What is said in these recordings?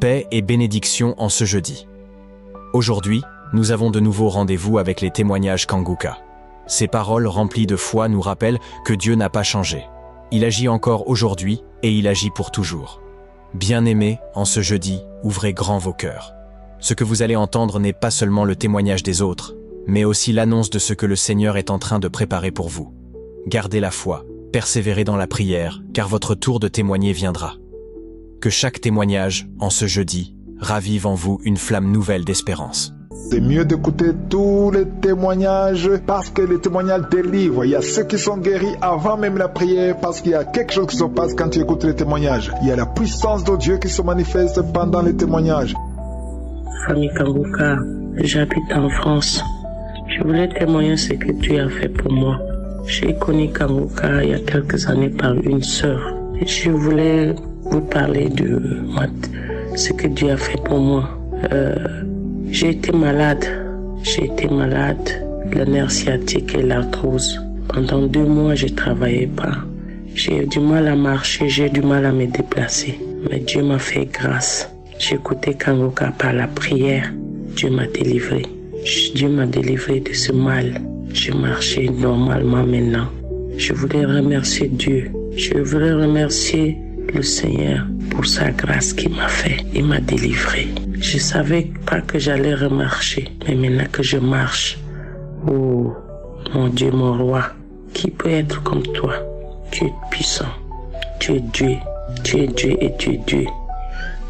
Paix et bénédiction en ce jeudi. Aujourd'hui, nous avons de nouveau rendez-vous avec les témoignages Kanguka. Ces paroles remplies de foi nous rappellent que Dieu n'a pas changé. Il agit encore aujourd'hui et il agit pour toujours. Bien-aimés, en ce jeudi, ouvrez grand vos cœurs. Ce que vous allez entendre n'est pas seulement le témoignage des autres, mais aussi l'annonce de ce que le Seigneur est en train de préparer pour vous. Gardez la foi, persévérez dans la prière, car votre tour de témoigner viendra. Que chaque témoignage, en ce jeudi, ravive en vous une flamme nouvelle d'espérance. C'est mieux d'écouter tous les témoignages parce que les témoignages délivrent. Il y a ceux qui sont guéris avant même la prière parce qu'il y a quelque chose qui se passe quand tu écoutes les témoignages. Il y a la puissance de Dieu qui se manifeste pendant les témoignages. Famille Kanguka, j'habite en France. Je voulais témoigner ce que Dieu a fait pour moi. J'ai connu Kanguka il y a quelques années par une sœur. Et je voulais vous parler de ce que Dieu a fait pour moi. J'ai été malade, le nerf sciatique et l'arthrose. Pendant 2 mois, je ne travaillais pas. J'ai eu du mal à marcher, j'ai eu du mal à me déplacer. Mais Dieu m'a fait grâce. J'ai écouté Kanguka par la prière. Dieu m'a délivré. Dieu m'a délivré de ce mal. Je marchais normalement maintenant. Je voulais remercier Dieu. Je voulais remercier le Seigneur pour sa grâce qu'il m'a fait. Il m'a délivré. Je savais pas que j'allais remarcher, mais maintenant que je marche, oh mon Dieu, mon roi, qui peut être comme toi? Tu es puissant, tu es Dieu, tu es Dieu et tu es Dieu.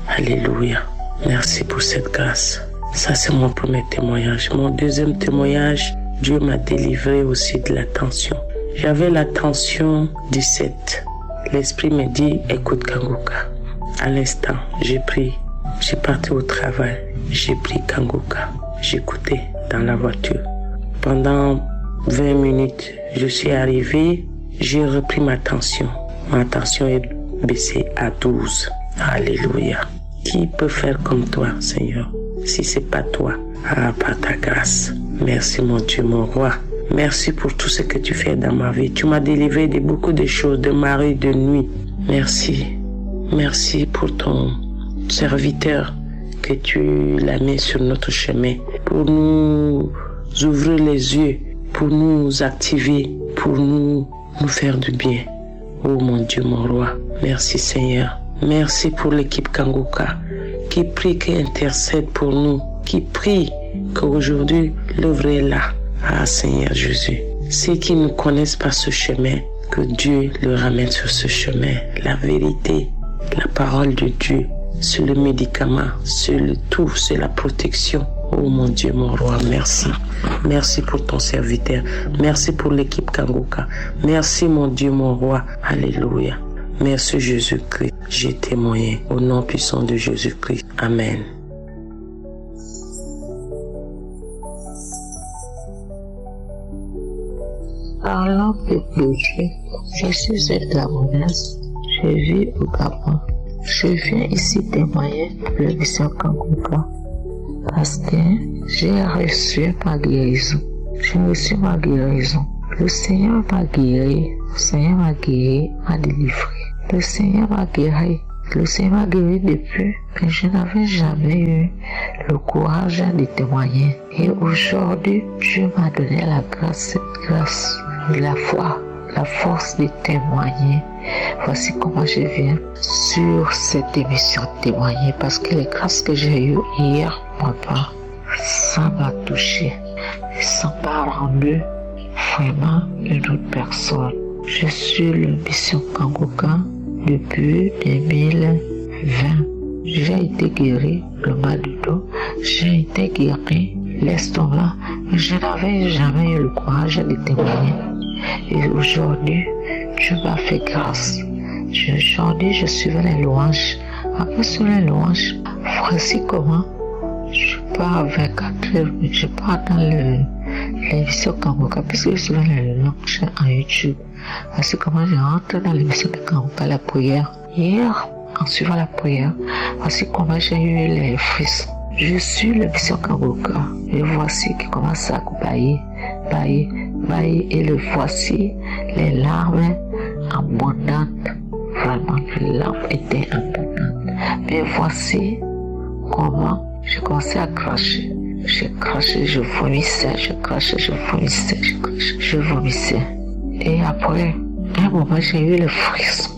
Alléluia. Merci pour cette grâce. Ça, c'est mon premier témoignage. Mon deuxième témoignage, Dieu m'a délivré aussi de la tension. J'avais la tension 17. L'esprit me dit, écoute Kanguka. À l'instant, j'ai parti au travail, j'ai pris Kanguka. J'écoutais dans la voiture. Pendant 20 minutes, je suis arrivé, j'ai repris ma tension. Ma tension est baissée à 12. Alléluia. Qui peut faire comme toi, Seigneur? Si c'est pas toi, par ta grâce. Merci mon Dieu, mon roi. Merci pour tout ce que tu fais dans ma vie. Tu m'as délivré de beaucoup de choses, de mari, de nuit. Merci. Merci pour ton serviteur que tu l'as mis sur notre chemin pour nous ouvrir les yeux, pour nous activer, pour nous faire du bien. Oh mon Dieu, mon roi. Merci Seigneur. Merci pour l'équipe Kanguka qui prie, qui intercède pour nous, qui prie qu'aujourd'hui l'œuvre est là. Ah Seigneur Jésus, ceux qui ne connaissent pas ce chemin, que Dieu le ramène sur ce chemin. La vérité, la parole de Dieu, c'est le médicament, c'est le tout, c'est la protection. Oh mon Dieu, mon roi, merci. Merci pour ton serviteur. Merci pour l'équipe Kanguka. Merci mon Dieu, mon roi. Alléluia. Merci Jésus-Christ. J'ai témoigné au nom puissant de Jésus-Christ. Amen. Parlant de Dieu, je suis une Gabonaise, je vis au Gabon. Je viens ici témoigner pour la mission Kanguka parce que j'ai reçu ma guérison. J'ai reçu ma guérison. Le Seigneur m'a guéri, le Seigneur m'a guéri, m'a délivré. Le Seigneur m'a guéri. Le Seigneur m'a guéri depuis, mais je n'avais jamais eu le courage de témoigner. Et aujourd'hui, Dieu m'a donné la grâce, cette grâce, la foi, la force de témoigner. Voici comment je viens sur cette émission témoigner, parce que les grâces que j'ai eues hier, papa, ça m'a touché. Ça m'a rendu vraiment une autre personne. Je suis le mission Kanguka depuis 2020. J'ai été guéri le mal du dos, j'ai été guéri l'estomac, mais je n'avais jamais eu le courage de témoigner. Et aujourd'hui, Dieu m'a fait grâce. Aujourd'hui, je suis les louanges. Après sur les louanges, voici comment je pars 24 heures, je pars dans l'émission Kanguka, puisque je suis les louanges en YouTube. Voici comment je rentre dans l'émission de Kanguka, la prière. Hier, en suivant la prière, voici comment j'ai eu les frissons. Je suis le mission Kanguka, et voici qui commence à bailler, et le voici les larmes abondantes. Vraiment, les larmes étaient abondantes. Mais voici comment j'ai commencé à cracher. J'ai craché, je vomissais, je crachais, je vomissais, je crachais, je vomissais. Et après, à un moment, j'ai eu le frisson.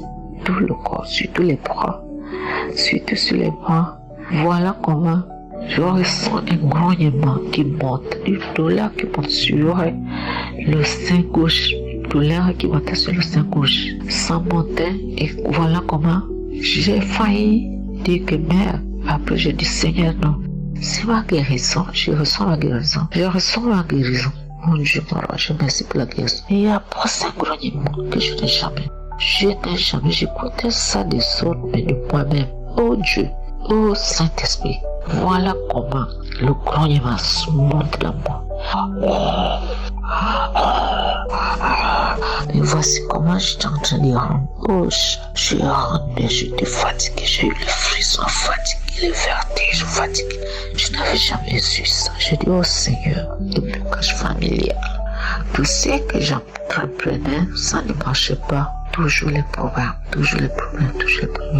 Tout le corps, sur tous les bras, surtout sur les bras. Voilà comment je ressens un grognement qui monte, une douleur qui monte sur le sein gauche, douleur qui montait sur le sein gauche. Ça montait et voilà comment j'ai failli dire que mère. Après j'ai dit Seigneur non, c'est ma guérison, je ressens ma guérison, je ressens ma guérison. Mon Dieu, je merci pour la guérison. Et après ce grognement que je n'ai jamais, j'écoutais ça des autres, mais de moi-même. Oh Dieu, oh Saint-Esprit, voilà comment le grognement se monte dans moi. Et voici comment j'étais en train de rendre. Oh, je rentre, mais j'étais fatigué, j'ai eu le frisson fatigué, le vertige fatigué. Je n'avais jamais su ça. Je dis, oh Seigneur, le blocage familial. Tout ce que j'entreprenais, ça ne marchait pas. Toujours les problèmes, toujours les problèmes.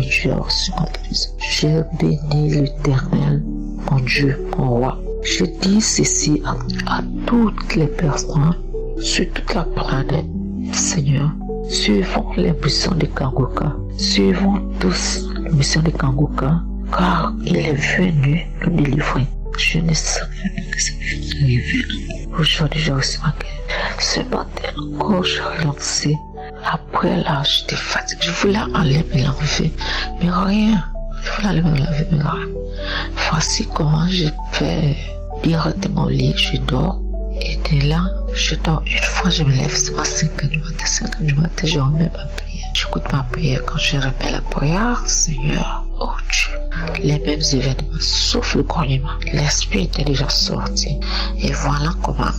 Dieu a reçu ma guérison. Je bénis l'Éternel, mon Dieu, mon roi. Je dis ceci à toutes les personnes sur toute la planète. Seigneur, suivons les missions de Kangoka. Suivons tous les missions de Kangoka, car il est venu nous délivrer. Je ne savais pas que ça allait arriver. Aujourd'hui, j'ai reçu ma guérison. Ce matin encore, je relancé. Après là, j'étais fatiguée. Je voulais l'enlever, mais rien. Je voulais l'enlever, mais rien. Voici comment je fais directement au lit. Je dors. Et de là, je dors. Une fois, je me lève, c'est à 5 h du matin. 5 h du matin, je remets ma prière. J'écoute ma prière. Quand je remets la prière, Seigneur, oh Dieu, les mêmes événements, sauf le grognement. L'esprit était déjà sorti. Et voilà comment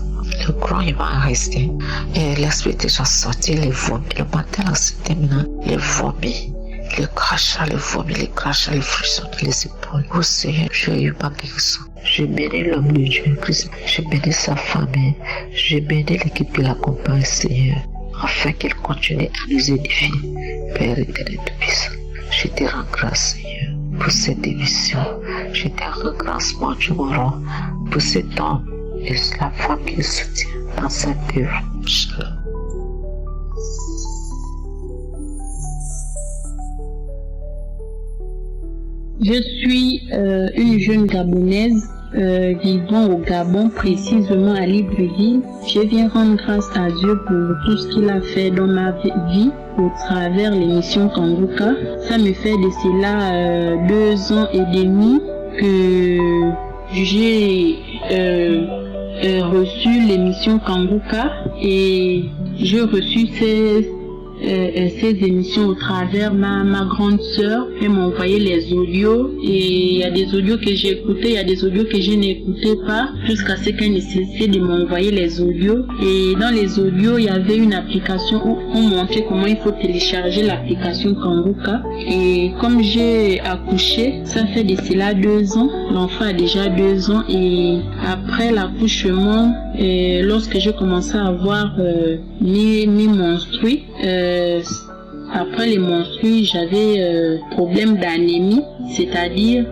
le grognement est resté. Et l'esprit était déjà sorti, les vomis. Le matin, là, c'était maintenant les vomis. Le crachat, les vomis, les crachats, les frissons de les épaules. Oh Seigneur, j'ai eu ma guérison. Je bénis l'homme de Dieu, Christ. Je bénis sa famille. Je bénis l'équipe qui l'accompagne, Seigneur, afin qu'il continue à nous édifier. Père éternel tout-puissant, je te rends grâce, Seigneur, pour cette émission. Je te rends grâce, mon Dieu, mon roi, pour cet homme et la femme qui le soutient dans cette œuvre. Shalom. Je suis une jeune Gabonaise vivant au Gabon, précisément à Libreville. Je viens rendre grâce à Dieu pour tout ce qu'il a fait dans ma vie au travers l'émission Kangoka. Ça me fait de cela 2 ans et demi que j'ai reçu l'émission Kangoka et j'ai reçu ces émissions au travers ma grande sœur. Elle m'a envoyé les audios et il y a des audios que j'ai écoutés, il y a des audios que je n'écoutais pas jusqu'à ce qu'elle nécessite de m'envoyer les audios. Et dans les audios, il y avait une application où on montrait comment il faut télécharger l'application Kangoka. Et comme j'ai accouché, ça fait de cela 2 ans. L'enfant a déjà 2 ans et après l'accouchement, lorsque j'ai commencé à avoir mes menstrues, après les menstrues, j'avais problème d'anémie, c'est-à-dire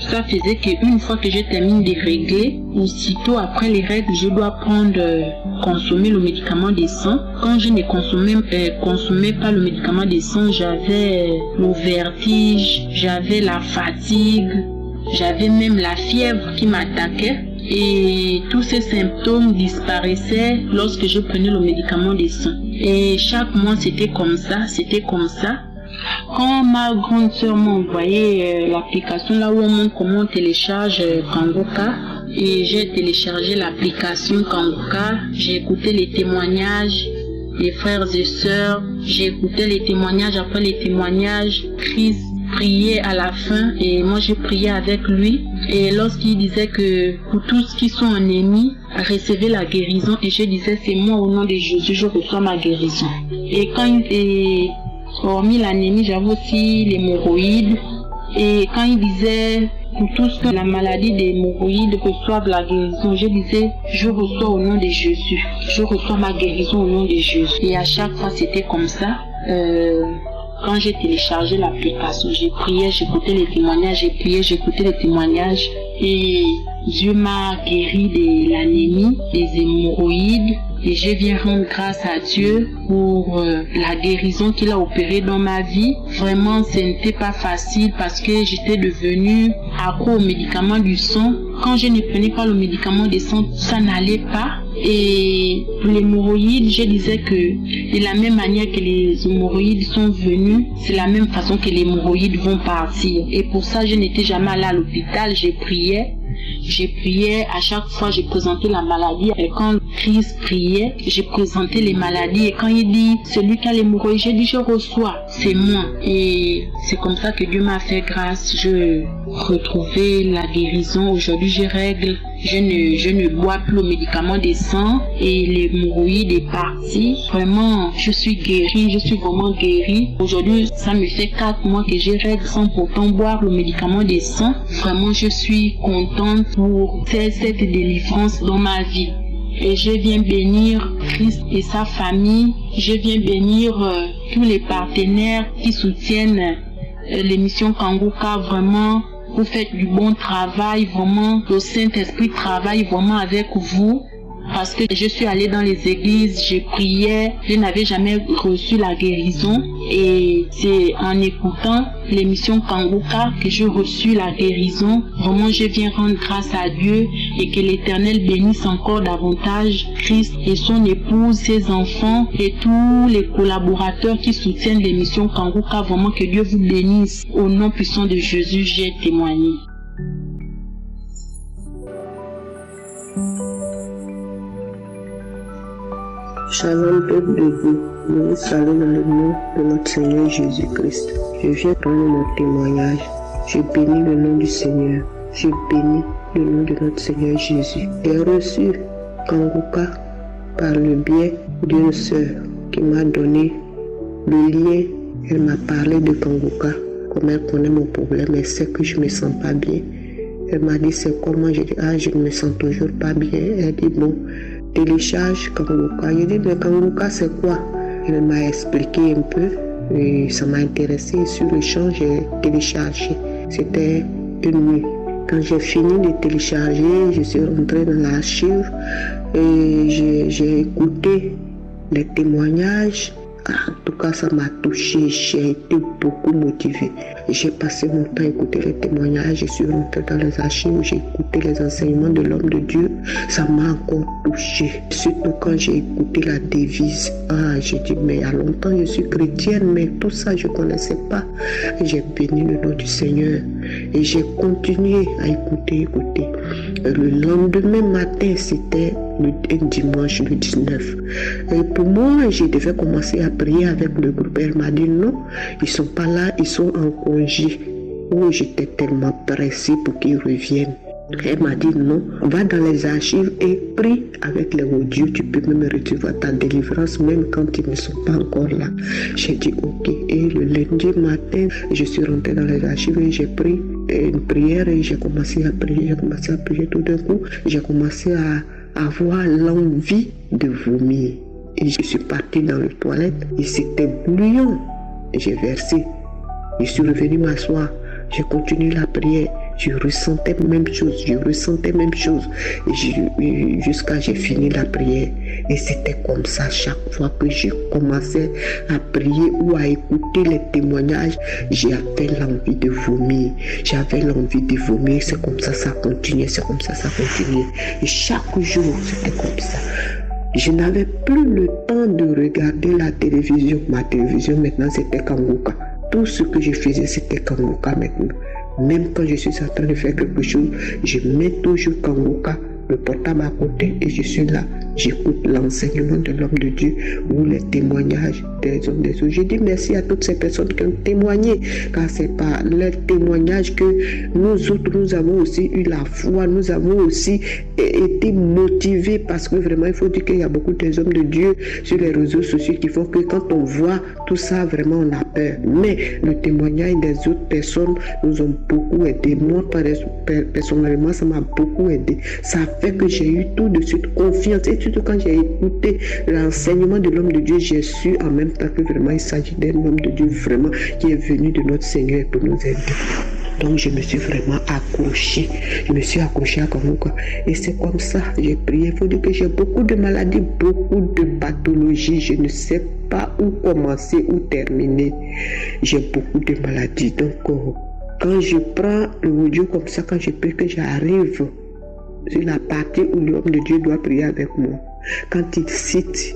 ça faisait qu'une fois que je termine de régler, aussitôt après les règles, je dois consommer le médicament des sang. Quand je ne consommais pas le médicament des sang, j'avais le vertige, j'avais la fatigue, j'avais même la fièvre qui m'attaquait. Et tous ces symptômes disparaissaient lorsque je prenais le médicament des sang. Et chaque mois, c'était comme ça. Quand ma grande sœur m'a envoyé l'application là où on montre comment on télécharge Kangoka, et j'ai téléchargé l'application Kangoka, j'ai écouté les témoignages des frères et sœurs, j'ai écouté les témoignages, après les témoignages, Chris priait à la fin et moi j'ai prié avec lui. Et lorsqu'il disait que pour tous qui sont ennemis, recevez la guérison, et je disais c'est moi au nom de Jésus, je reçois ma guérison. Et hormis l'anémie, j'avais aussi l'hémorroïde. Et quand il disait pour tous que la maladie des hémorroïdes reçoivent la guérison, je disais je reçois au nom de Jésus, je reçois ma guérison au nom de Jésus. Et à chaque fois c'était comme ça. quand j'ai téléchargé l'application, j'ai prié, j'écoutais les témoignages, j'ai prié, j'écoutais les témoignages et Dieu m'a guéri de l'anémie, des hémorroïdes et je viens rendre grâce à Dieu pour la guérison qu'il a opérée dans ma vie. Vraiment, ce n'était pas facile parce que j'étais devenue accro aux médicaments du sang. Quand je ne prenais pas le médicament du sang, ça n'allait pas. Et pour les hémorroïdes, je disais que de la même manière que les hémorroïdes sont venus, c'est la même façon que les hémorroïdes vont partir. Et pour ça, je n'étais jamais allée à l'hôpital, je priais, à chaque fois je présentais la maladie. Et quand Christ priait, je présentais les maladies. Et quand il dit, celui qui a l'hémorroïde, j'ai dit, je reçois, c'est moi. Et c'est comme ça que Dieu m'a fait grâce. Je retrouvais la guérison. Aujourd'hui, je règle. Je ne bois plus le médicament des sang et l'hémorroïde est parti. Vraiment, je suis guérie, je suis vraiment guérie. Aujourd'hui, ça me fait 4 mois que je règle sans pourtant boire le médicament des sang. Vraiment, je suis contente pour cette délivrance dans ma vie. Et je viens bénir Christ et sa famille. Je viens bénir tous les partenaires qui soutiennent l'émission Kanguka. Vraiment, vous faites du bon travail, vraiment, le Saint-Esprit travaille vraiment avec vous. Parce que je suis allée dans les églises, je priais, je n'avais jamais reçu la guérison. Et c'est en écoutant l'émission Kanguka que j'ai reçu la guérison. Vraiment, je viens rendre grâce à Dieu et que l'Éternel bénisse encore davantage Christ et son épouse, ses enfants et tous les collaborateurs qui soutiennent l'émission Kanguka. Vraiment, que Dieu vous bénisse. Au nom puissant de Jésus, j'ai témoigné. Shalom peuple de Dieu, nous vous saluons dans le nom de notre Seigneur Jésus-Christ. Je viens prendre mon témoignage. Je bénis le nom du Seigneur. Je bénis le nom de notre Seigneur Jésus. J'ai reçu Kanguka par le biais d'une sœur qui m'a donné le lien. Elle m'a parlé de Kanguka, comme elle connaît mon problème, elle sait que je ne me sens pas bien. Elle m'a dit c'est comment, j'ai dit je ne me sens toujours pas bien. Elle dit bon, télécharge Kanguka. J'ai dit mais Kanguka c'est quoi? Elle m'a expliqué un peu et ça m'a intéressé. Sur le champ j'ai téléchargé. C'était une nuit. Quand j'ai fini de télécharger, je suis rentrée dans l'archive et j'ai écouté les témoignages. En tout cas, ça m'a touché, j'ai été beaucoup motivée. J'ai passé mon temps à écouter les témoignages, je suis rentrée dans les archives, j'ai écouté les enseignements de l'homme de Dieu. Ça m'a encore touché. Surtout quand j'ai écouté la devise. J'ai dit, mais il y a longtemps je suis chrétienne, mais tout ça je ne connaissais pas. J'ai béni le nom du Seigneur et j'ai continué à écouter. Le lendemain matin, c'était un dimanche, le 19. Et pour moi, je devais commencer à prier avec le groupe. Elle m'a dit non, ils ne sont pas là, ils sont en congé. Oh, j'étais tellement pressée pour qu'ils reviennent. Elle m'a dit non, va dans les archives et prie avec les audios. Tu peux même recevoir ta délivrance même quand ils ne sont pas encore là. J'ai dit ok. Et le lundi matin, je suis rentrée dans les archives et j'ai pris une prière et j'ai commencé à prier. Tout d'un coup, j'ai commencé à avoir l'envie de vomir. Et je suis partie dans les toilettes et c'était bouillant. J'ai versé. Je suis revenue m'asseoir. J'ai continué la prière. Je ressentais même chose. Et jusqu'à j'ai fini la prière. Et c'était comme ça chaque fois que je commençais à prier ou à écouter les témoignages, j'avais l'envie de vomir. C'est comme ça, ça continuait. Et chaque jour, c'était comme ça. Je n'avais plus le temps de regarder la télévision. Ma télévision maintenant, c'était Kanguka. Tout ce que je faisais, c'était Kanguka maintenant. Même quand je suis en train de faire quelque chose, je mets toujours Kanguka, le portable à côté et je suis là. J'écoute l'enseignement de l'homme de Dieu ou les témoignages des hommes des autres. Je dis merci à toutes ces personnes qui ont témoigné, car c'est par leur témoignage que nous autres, nous avons aussi eu la foi, nous avons aussi été motivés, parce que vraiment, il faut dire qu'il y a beaucoup des hommes de Dieu sur les réseaux sociaux qui font que quand on voit tout ça, vraiment, on a peur. Mais le témoignage des autres personnes nous ont beaucoup aidé. Moi, personnellement, ça m'a beaucoup aidé. Ça fait que j'ai eu tout de suite confiance. Et surtout quand j'ai écouté l'enseignement de l'homme de Dieu, j'ai su en même temps que vraiment il s'agit d'un homme de Dieu vraiment qui est venu de notre Seigneur pour nous aider. Donc je me suis vraiment accrochée. Je me suis accrochée à Kanguka. Et c'est comme ça, j'ai prié. Il faut dire que j'ai beaucoup de maladies, beaucoup de pathologies. Je ne sais pas où commencer, où terminer. J'ai beaucoup de maladies. Donc quand je prends le audio comme ça, quand je prie que j'arrive sur la partie où l'homme de Dieu doit prier avec moi, quand il cite,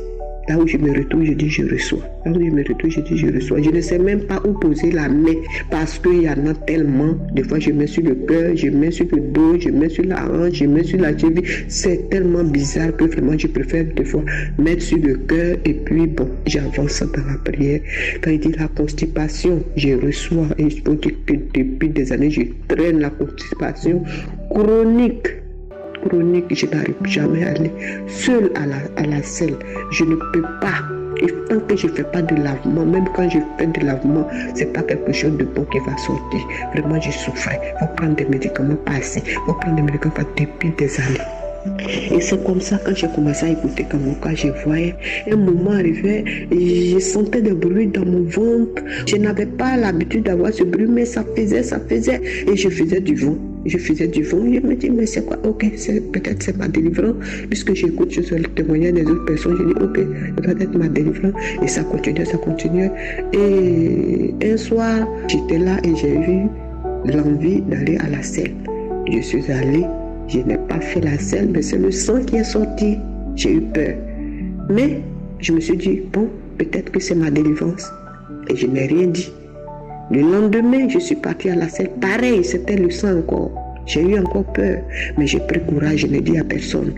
là où je me retrouve, je dis je reçois. Là où je me retrouve, je dis je reçois. Je ne sais même pas où poser la main parce qu'il y en a tellement. Des fois, je mets sur le cœur, je mets sur le dos, je mets sur la hanche, je mets sur la cheville. C'est tellement bizarre que vraiment, je préfère des fois mettre sur le cœur et puis bon, j'avance dans la prière. Quand il dit la constipation, je reçois. Et je peux dire que depuis des années, je traîne la constipation chronique. Je n'arrive jamais à aller seule à la selle. Je ne peux pas. Et tant que je ne fais pas de lavement, même quand je fais de lavement, ce n'est pas quelque chose de bon qui va sortir. Vraiment, je souffrais. Il faut prendre des médicaments pas assez. Il faut prendre des médicaments depuis des années. Et c'est comme ça, quand j'ai commencé à écouter Kanguka, je voyais un moment arriver, je sentais des bruits dans mon ventre. Je n'avais pas l'habitude d'avoir ce bruit, mais ça faisait. Et je faisais du vent. Je me dis, mais c'est quoi? Ok, peut-être c'est ma délivrance. Puisque j'écoute sur le témoignage des autres personnes, je dis, ok, ça doit être ma délivrance. Et ça continuait. Et un soir, j'étais là et j'ai eu l'envie d'aller à la selle. Je suis allée. Je n'ai pas fait la selle, mais c'est le sang qui est sorti. J'ai eu peur. Mais je me suis dit, bon, peut-être que c'est ma délivrance. Et je n'ai rien dit. Le lendemain, je suis partie à la selle. Pareil, c'était le sang encore. J'ai eu encore peur. Mais j'ai pris courage, je n'ai dit à personne.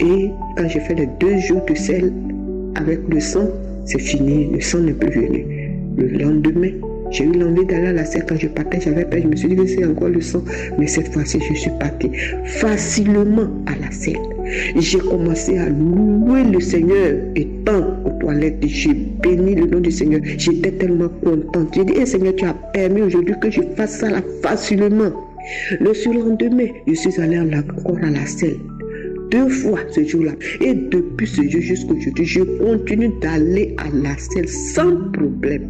Et quand j'ai fait les 2 jours de selle avec le sang, c'est fini. Le sang n'est plus venu. Le lendemain, j'ai eu l'envie d'aller à la selle. Quand je partais, j'avais peur. Je me suis dit que c'est encore le sang. Mais cette fois-ci, je suis partie facilement à la selle. J'ai commencé à louer le Seigneur. Étant aux toilettes, j'ai béni le nom du Seigneur. J'étais tellement contente. J'ai dit, hey, Seigneur, tu as permis aujourd'hui que je fasse ça là facilement. Le surlendemain, je suis allée encore à la selle. 2 fois ce jour-là. Et depuis ce jour jusqu'à aujourd'hui, je continue d'aller à la selle sans problème.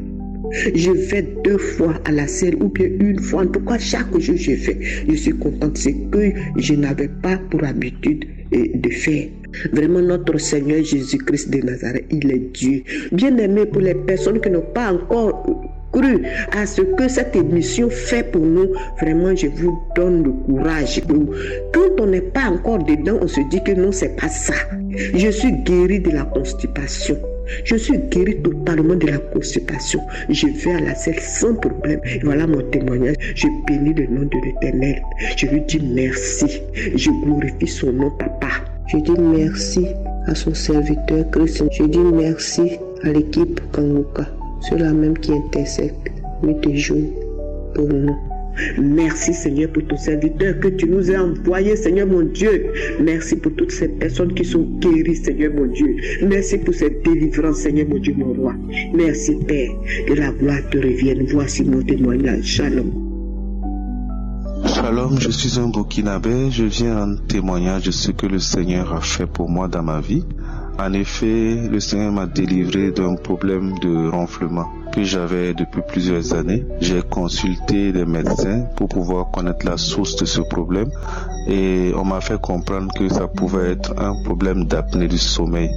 Je vais 2 fois à la selle ou bien 1 fois. En tout cas, chaque jour je fais. Je suis contente. C'est que je n'avais pas pour habitude de faire. Vraiment, notre Seigneur Jésus-Christ de Nazareth, il est Dieu. Bien aimé, pour les personnes qui n'ont pas encore cru à ce que cette émission fait pour nous, vraiment, je vous donne le courage. Quand on n'est pas encore dedans, on se dit que non, c'est pas ça. Je suis guérie de la constipation. Je suis guérie totalement de la constipation. Je vais à la selle sans problème. Et voilà mon témoignage. Je bénis le nom de l'Éternel. Je lui dis merci. Je glorifie son nom, Papa. Je dis merci à son serviteur Christ. Je dis merci à l'équipe Kanguka. Ceux-là même qui intercèdent nuit et jour pour nous. Merci Seigneur pour ton serviteur que tu nous as envoyé, Seigneur mon Dieu. Merci pour toutes ces personnes qui sont guéries, Seigneur mon Dieu. Merci pour cette délivrance, Seigneur mon Dieu, mon roi. Merci Père, que la gloire te revienne. Voici mon témoignage. Shalom. Shalom, je suis un Burkinabé. Je viens en témoignage de ce que le Seigneur a fait pour moi dans ma vie. En effet, le Seigneur m'a délivré d'un problème de renflement que j'avais depuis plusieurs années. J'ai consulté des médecins pour pouvoir connaître la source de ce problème et on m'a fait comprendre que ça pouvait être un problème d'apnée du sommeil.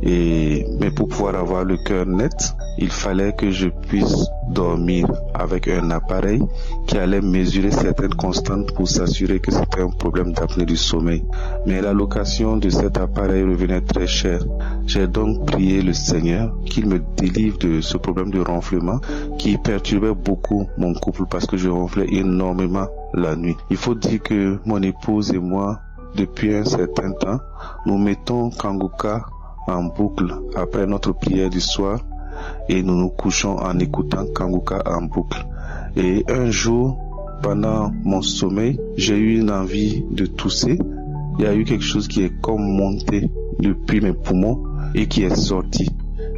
Mais pour pouvoir avoir le cœur net, il fallait que je puisse dormir avec un appareil qui allait mesurer certaines constantes pour s'assurer que c'était un problème d'apnée du sommeil. Mais la location de cet appareil revenait très cher. J'ai donc prié le Seigneur qu'il me délivre de ce problème de ronflement qui perturbait beaucoup mon couple parce que je ronflais énormément la nuit. Il faut dire que mon épouse et moi, depuis un certain temps, nous mettons Kanguka en boucle après notre prière du soir et nous nous couchons en écoutant Kanguka en boucle. Et un jour, pendant mon sommeil, j'ai eu une envie de tousser. Il y a eu quelque chose qui est comme monté depuis mes poumons et qui est sorti.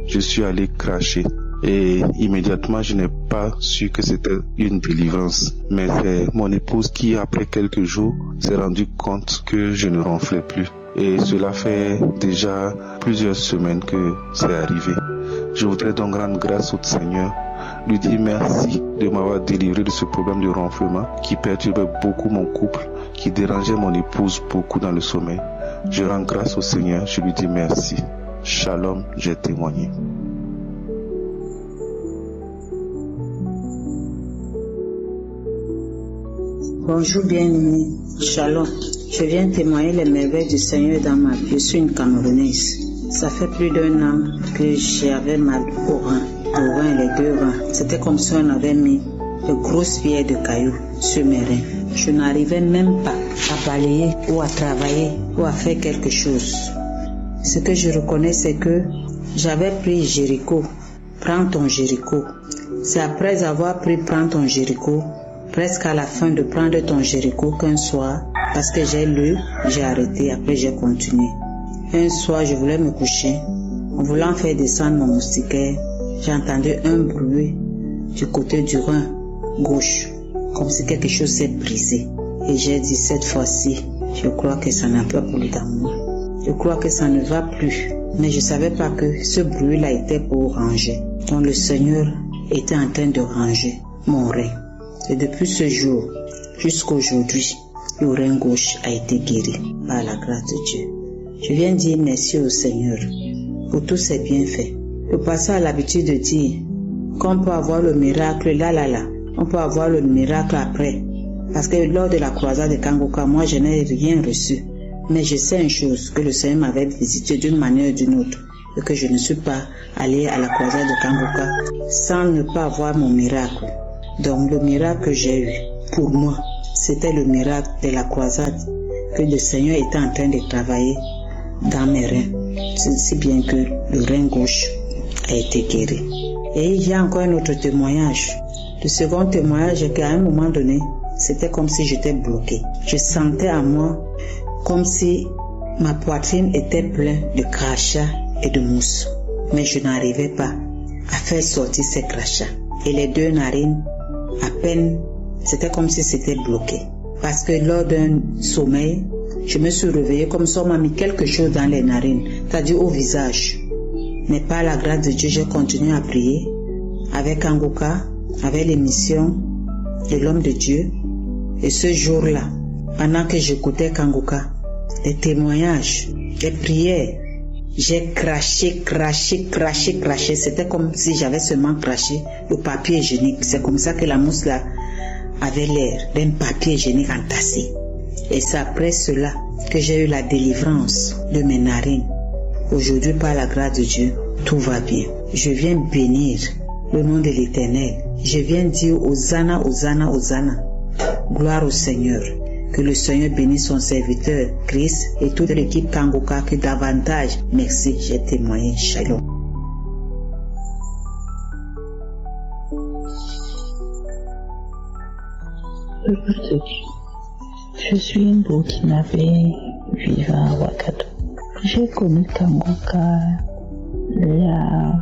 Je suis allé cracher et immédiatement je n'ai pas su que c'était une délivrance. Mais c'est mon épouse qui, après quelques jours, s'est rendu compte que je ne ronflais plus. Et cela fait déjà plusieurs semaines que c'est arrivé. Je voudrais donc rendre grâce au Seigneur, lui dire merci de m'avoir délivré de ce problème de ronflement qui perturbait beaucoup mon couple, qui dérangeait mon épouse beaucoup dans le sommeil. Je rends grâce au Seigneur, je lui dis merci. Shalom, j'ai témoigné. Bonjour bien-aimés, Shalom. Je viens témoigner les merveilles du Seigneur dans ma vie. Je suis une Camerounaise. Ça fait plus d'1 an que j'avais mal au rein et les 2 reins. C'était comme si on avait mis de grosses pierres de cailloux sur mes reins. Je n'arrivais même pas à balayer ou à travailler ou à faire quelque chose. Ce que je reconnais, c'est que j'avais pris Jéricho. Prends ton Jéricho. C'est après avoir pris Prends ton Jéricho, presque à la fin de prendre ton Jéricho qu'un soir, parce que j'ai lu, j'ai arrêté, après j'ai continué. Un soir, je voulais me coucher. En voulant faire descendre mon moustiquaire, j'ai entendu un bruit du côté du rein gauche, comme si quelque chose s'est brisé. Et j'ai dit, cette fois-ci, je crois que ça n'a pas pris dans moi. Je crois que ça ne va plus. Mais je ne savais pas que ce bruit-là était pour ranger. Donc le Seigneur était en train de ranger mon rein. Et depuis ce jour jusqu'à aujourd'hui, le rein gauche a été guéri par la grâce de Dieu. Je viens dire merci au Seigneur pour tous ses bienfaits. Le passé a l'habitude de dire qu'on peut avoir le miracle là. On peut avoir le miracle après. Parce que lors de la croisade de Kangoka, moi je n'ai rien reçu. Mais je sais une chose, que le Seigneur m'avait visité d'une manière ou d'une autre. Et que je ne suis pas allé à la croisade de Kangoka sans ne pas avoir mon miracle. Donc le miracle que j'ai eu, pour moi, c'était le miracle de la croisade que le Seigneur était en train de travailler dans mes reins. Si bien que le rein gauche a été guéri. Et il y a encore un autre témoignage. Le second témoignage est qu'à un moment donné, c'était comme si j'étais bloquée. Je sentais à moi comme si ma poitrine était pleine de crachats et de mousse. Mais je n'arrivais pas à faire sortir ces crachats. Et les 2 narines, à peine, c'était comme si c'était bloqué. Parce que lors d'un sommeil, je me suis réveillée comme si on m'a mis quelque chose dans les narines, c'est-à-dire au visage. Mais par la grâce de Dieu, j'ai continué à prier avec Kangoka, avec l'émission de l'homme de Dieu. Et ce jour-là, pendant que j'écoutais Kangoka, les témoignages, les prières, j'ai craché. C'était comme si j'avais seulement craché le papier hygiénique. C'est comme ça que la mousse là avait l'air d'un papier hygiénique entassé. Et c'est après cela que j'ai eu la délivrance de mes narines. Aujourd'hui, par la grâce de Dieu, tout va bien. Je viens bénir le nom de l'Éternel. Je viens dire Hosanna, Hosanna, Hosanna. Gloire au Seigneur. Que le Seigneur bénisse son serviteur, Christ, et toute l'équipe Kangoka, que davantage. Merci, j'ai témoigné. Shalom. Je suis une Burkinabé vivant à Ouagadougou. J'ai connu Kangoka il y a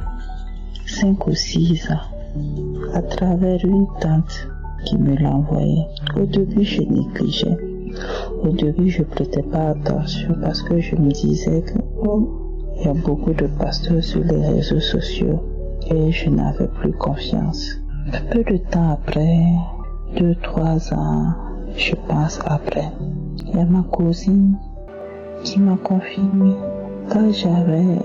5 ou 6 ans à travers une tante qui me l'a envoyé. Au début, je négligeais. Au début, je ne prêtais pas attention parce que je me disais que il y a beaucoup de pasteurs sur les réseaux sociaux et je n'avais plus confiance. Peu de temps après, 2-3 ans, je pense après, il y a ma cousine qui m'a confirmé quand j'avais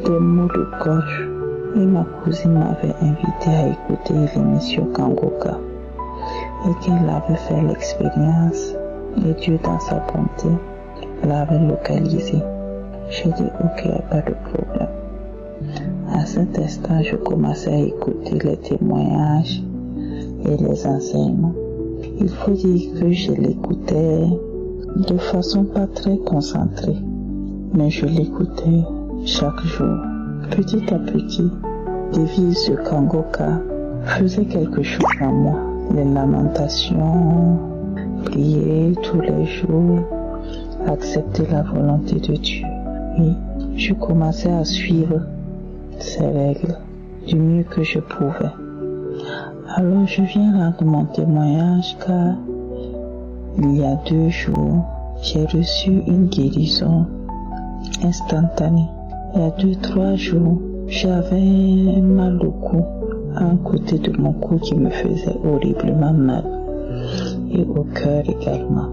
des maux de gorge et ma cousine m'avait invité à écouter l'émission Kangoka et qu'elle avait fait l'expérience et Dieu dans sa bonté l'avait localisé. J'ai dit ok, il n'y a pas de problème. À cet instant, je commençais à écouter les témoignages et les enseignements. Il faut dire que je l'écoutais de façon pas très concentrée, mais je l'écoutais chaque jour. Petit à petit, les vies de Kangoka faisaient quelque chose en moi. Les lamentations, prier tous les jours, accepter la volonté de Dieu. Et je commençais à suivre ces règles du mieux que je pouvais. Alors je viens rendre mon témoignage car il y a 2 jours, j'ai reçu une guérison instantanée. Il y a 2-3 jours, j'avais mal au cou, à un côté de mon cou qui me faisait horriblement mal, et au cœur également.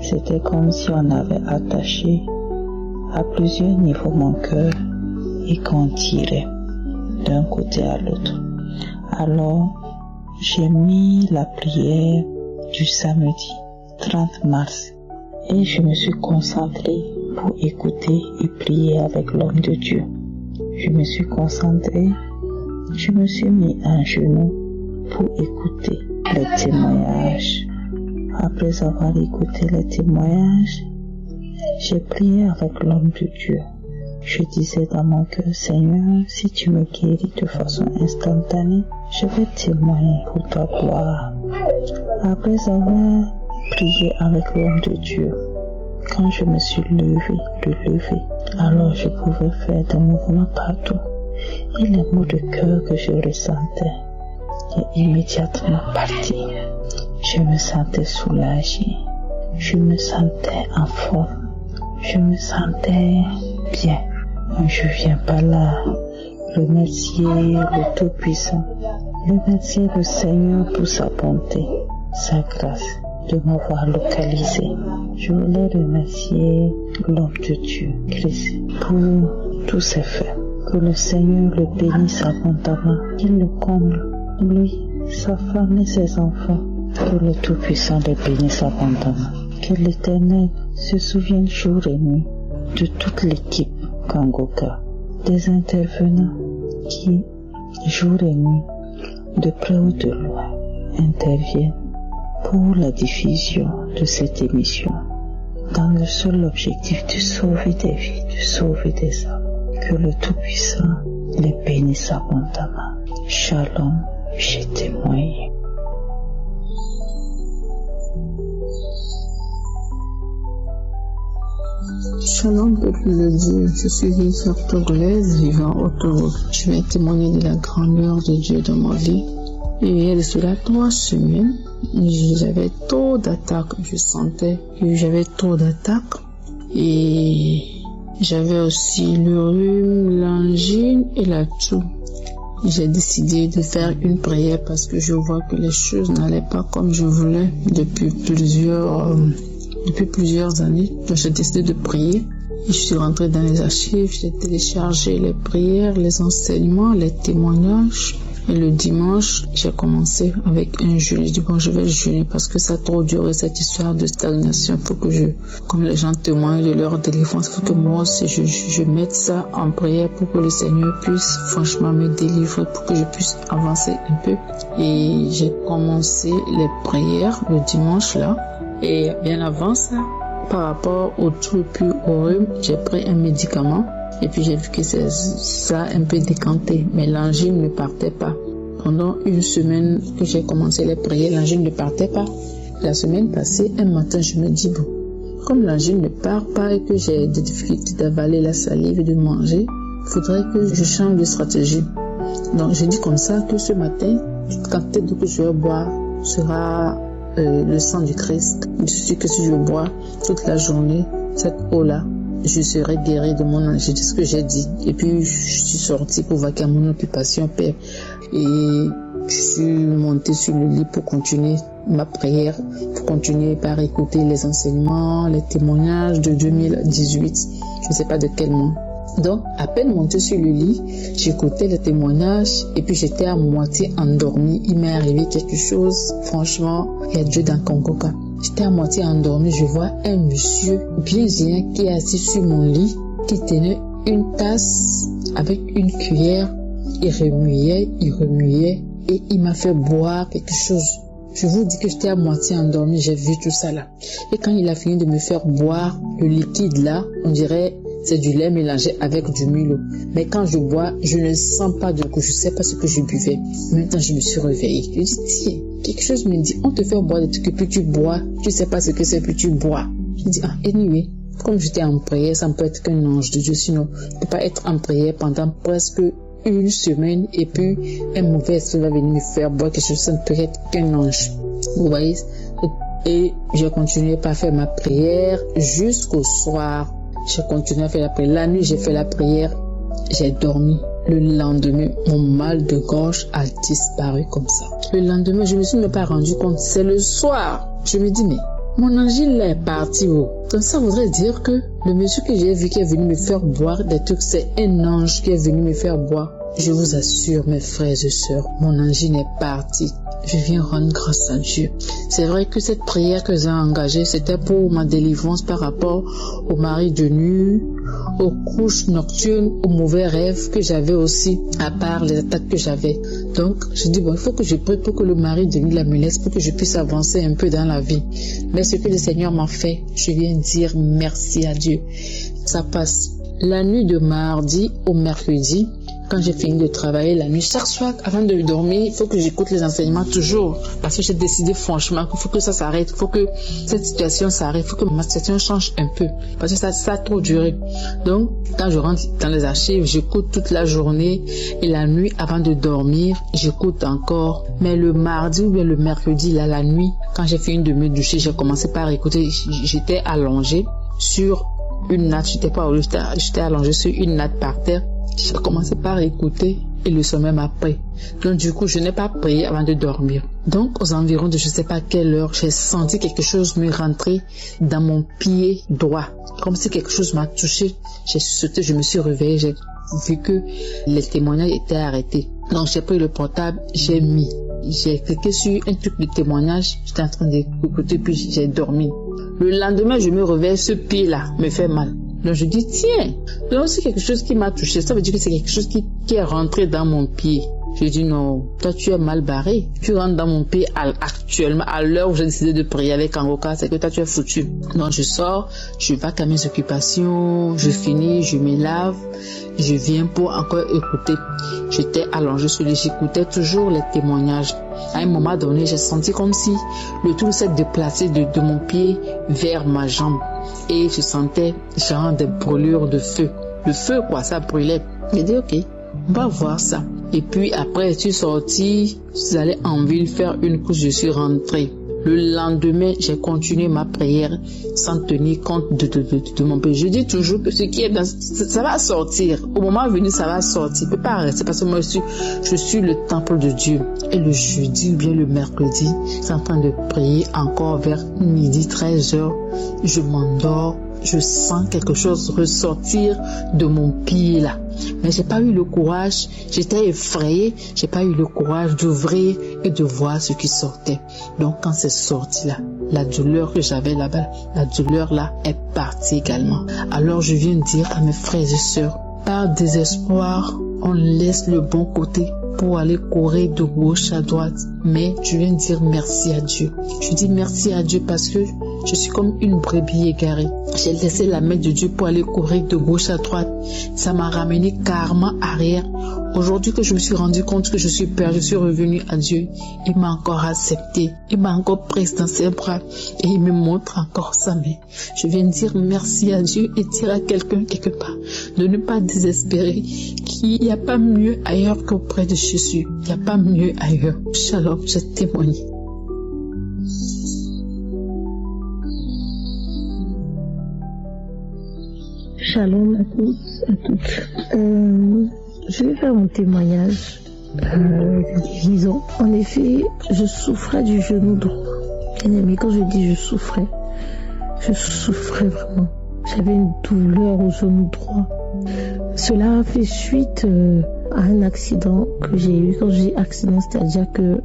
C'était comme si on avait attaché à plusieurs niveaux mon cœur et qu'on tirait d'un côté à l'autre. Alors, j'ai mis la prière du samedi 30 mars et je me suis concentrée pour écouter et prier avec l'homme de Dieu. Je me suis concentrée, je me suis mis à genoux pour écouter les témoignages. Après avoir écouté les témoignages, j'ai prié avec l'homme de Dieu. Je disais dans mon cœur, Seigneur, si tu me guéris de façon instantanée, je vais témoigner pour ta gloire. Après avoir prié avec l'homme de Dieu, quand je me suis levé, alors je pouvais faire des mouvements partout. Et les mots de cœur que je ressentais est immédiatement parti. Je me sentais soulagée, je me sentais en forme, je me sentais bien. Je viens par là remercier le Tout-Puissant, remercier le Seigneur pour sa bonté, sa grâce de m'avoir localisé. Je voulais remercier l'homme de Dieu, Christ, pour tous ses faits. Que le Seigneur le bénisse abondamment, qu'il le comble, lui, sa femme et ses enfants. Que le Tout-Puissant le bénisse abondamment. Que l'Éternel se souvienne jour et nuit de toute l'équipe Kangoka, des intervenants qui, jour et nuit, de près ou de loin, interviennent pour la diffusion de cette émission, dans le seul objectif de sauver des vies, de sauver des âmes. Que le Tout-Puissant les bénisse abondamment. Shalom, j'ai témoigné. Shalom, peuple de Dieu. Je suis Victor Togolaise, vivant au Togo. Je vais témoigner de la grandeur de Dieu dans ma vie. Et il y a de cela 3 semaines, j'avais trop d'attaques. Je sentais que j'avais trop d'attaques. Et j'avais aussi le rhume, l'angine et la toux. J'ai décidé de faire une prière parce que je vois que les choses n'allaient pas comme je voulais depuis plusieurs années. Donc j'ai décidé de prier. Je suis rentrée dans les archives, j'ai téléchargé les prières, les enseignements, les témoignages. Et le dimanche, j'ai commencé avec un jeûne. Je dis bon, je vais jeûner parce que ça a trop duré cette histoire de stagnation. Faut que comme les gens témoignent de leur délivrance, faut que moi aussi je mette ça en prière pour que le Seigneur puisse franchement me délivrer, pour que je puisse avancer un peu. Et j'ai commencé les prières le dimanche là. Et bien avant ça, par rapport au toux et puis au rhume, j'ai pris un médicament. Et puis j'ai vu que ça a un peu décanté, mais l'angine ne partait pas. Pendant une semaine que j'ai commencé les prières, l'angine ne partait pas. La semaine passée, un matin, je me dis, bon, comme l'angine ne part pas et que j'ai des difficultés d'avaler la salive et de manger, il faudrait que je change de stratégie. Donc j'ai dit comme ça que ce matin, toute quantité d'eau que je vais boire sera le sang du Christ. Je suis que si je bois toute la journée, cette eau-là, je serai guéri de mon angine. C'est ce que j'ai dit. Et puis, je suis sortie pour vaquer à mon occupation, Père. Et je suis montée sur le lit pour continuer ma prière, pour continuer par écouter les enseignements, les témoignages de 2018. Je ne sais pas de quel mois. Donc, à peine montée sur le lit, j'écoutais les témoignages et puis j'étais à moitié endormie. Il m'est arrivé quelque chose. Franchement, il y a Dieu dans Kangoka. J'étais à moitié endormie, je vois un monsieur bien qui est assis sur mon lit, qui tenait une tasse avec une cuillère. Il remuait et il m'a fait boire quelque chose. Je vous dis que j'étais à moitié endormie, j'ai vu tout ça là. Et quand il a fini de me faire boire le liquide là, on dirait c'est du lait mélangé avec du Milo. Mais quand je bois, je ne sens pas de goût, je ne sais pas ce que je buvais. Maintenant, je me suis réveillée. Je dis, tiens, quelque chose me dit, on te fait boire des trucs et puis tu bois, tu ne sais pas ce que c'est, puis tu bois. Je dis, anyway, comme j'étais en prière, ça ne peut être qu'un ange de Dieu, sinon, je ne peux pas être en prière pendant presque une semaine et puis un mauvais esprit va venir me faire boire quelque chose, ça ne peut être qu'un ange. Vous voyez, Et j'ai continué par faire ma prière jusqu'au soir. J'ai continué à faire la prière. La nuit, j'ai fait la prière. J'ai dormi. Le lendemain, mon mal de gorge a disparu comme ça. Le lendemain, je me suis même pas rendu compte. C'est le soir. Je me dis, mais mon angile là est parti où? Donc ça voudrait dire que le monsieur que j'ai vu qui est venu me faire boire des trucs, c'est un ange qui est venu me faire boire. Je vous assure, mes frères et sœurs, mon angine est parti. Je viens rendre grâce à Dieu. C'est vrai que cette prière que j'ai engagée, c'était pour ma délivrance par rapport au mari de nuit, aux couches nocturnes, aux mauvais rêves que j'avais aussi, à part les attaques que j'avais. Donc, je dis, bon, il faut que je prie pour que le mari de nuit la me laisse, pour que je puisse avancer un peu dans la vie. Mais ce que le Seigneur m'a fait, je viens dire merci à Dieu. Ça passe. La nuit de mardi au mercredi, quand j'ai fini de travailler la nuit, chaque soir, avant de dormir, il faut que j'écoute les enseignements toujours. Parce que j'ai décidé franchement qu'il faut que ça s'arrête. Il faut que cette situation s'arrête. Il faut que ma situation change un peu. Parce que ça a trop duré. Donc, quand je rentre dans les archives, j'écoute toute la journée. Et la nuit, avant de dormir, j'écoute encore. Mais le mardi ou bien le mercredi, là, la nuit, quand j'ai fini de me doucher, j'ai commencé par écouter. J'étais allongée sur une natte. J'étais allongée sur une natte par terre. J'ai commencé par écouter et le sommeil m'a pris. Donc du coup, je n'ai pas prié avant de dormir. Donc aux environs de je ne sais pas quelle heure, j'ai senti quelque chose me rentrer dans mon pied droit. Comme si quelque chose m'a touché. J'ai sauté, je me suis réveillée, j'ai vu que les témoignages étaient arrêtés. Donc j'ai pris le portable, j'ai cliqué sur un truc de témoignage, j'étais en train d'écouter puis j'ai dormi. Le lendemain, je me réveille, ce pied-là me fait mal. Donc je dis, tiens, donc c'est quelque chose qui m'a touché. Ça veut dire que c'est quelque chose qui est rentré dans mon pied. Je dis, non, toi tu es mal barré. Tu rentres dans mon pied actuellement, à l'heure où j'ai décidé de prier avec Kangoka, c'est que toi tu es foutu. Donc je sors, je vais à mes occupations, je finis, je me lave, je viens pour encore écouter. J'étais allongée sur les, j'écoutais toujours les témoignages. À un moment donné, j'ai senti comme si le tout s'est déplacé de mon pied vers ma jambe. Et je sentais genre des brûlures de feu. Le feu quoi, ça brûlait. J'ai dit ok, on va voir ça. Et puis après, je suis sortie, je suis allée en ville faire une course, je suis rentrée. Le lendemain, j'ai continué ma prière sans tenir compte de mon péché. Je dis toujours que ce qui est dans, ça va sortir. Au moment venu, ça va sortir. Il ne peut pas rester parce que moi, je suis le temple de Dieu. Et le jeudi ou bien le mercredi, je suis en train de prier encore vers midi, 13h. Je m'endors. Je sens quelque chose ressortir de mon pied là. Mais j'ai pas eu le courage, j'étais effrayée, j'ai pas eu le courage d'ouvrir et de voir ce qui sortait. Donc quand c'est sorti là, la douleur que j'avais là-bas, la douleur là est partie également. Alors je viens dire à mes frères et sœurs, par désespoir, on laisse le bon côté pour aller courir de gauche à droite. Mais je viens dire merci à Dieu. Je dis merci à Dieu parce que je suis comme une brebis égarée. J'ai laissé la main de Dieu pour aller courir de gauche à droite. Ça m'a ramené carrément arrière. Aujourd'hui que je me suis rendu compte que je suis père, je suis revenu à Dieu. Il m'a encore accepté. Il m'a encore pris dans ses bras. Et il me montre encore sa main. Je viens dire merci à Dieu et dire à quelqu'un quelque part de ne pas désespérer. Qu'il n'y a pas mieux ailleurs qu'auprès de Jésus. Il n'y a pas mieux ailleurs. Shalom, j'ai témoigné. Shalom à tous, à toutes. Je vais faire mon témoignage de guérison. En effet, je souffrais du genou droit. Mais quand je dis je souffrais vraiment. J'avais une douleur au genou droit. Cela a fait suite à un accident que j'ai eu. Quand j'ai accident, c'est-à-dire que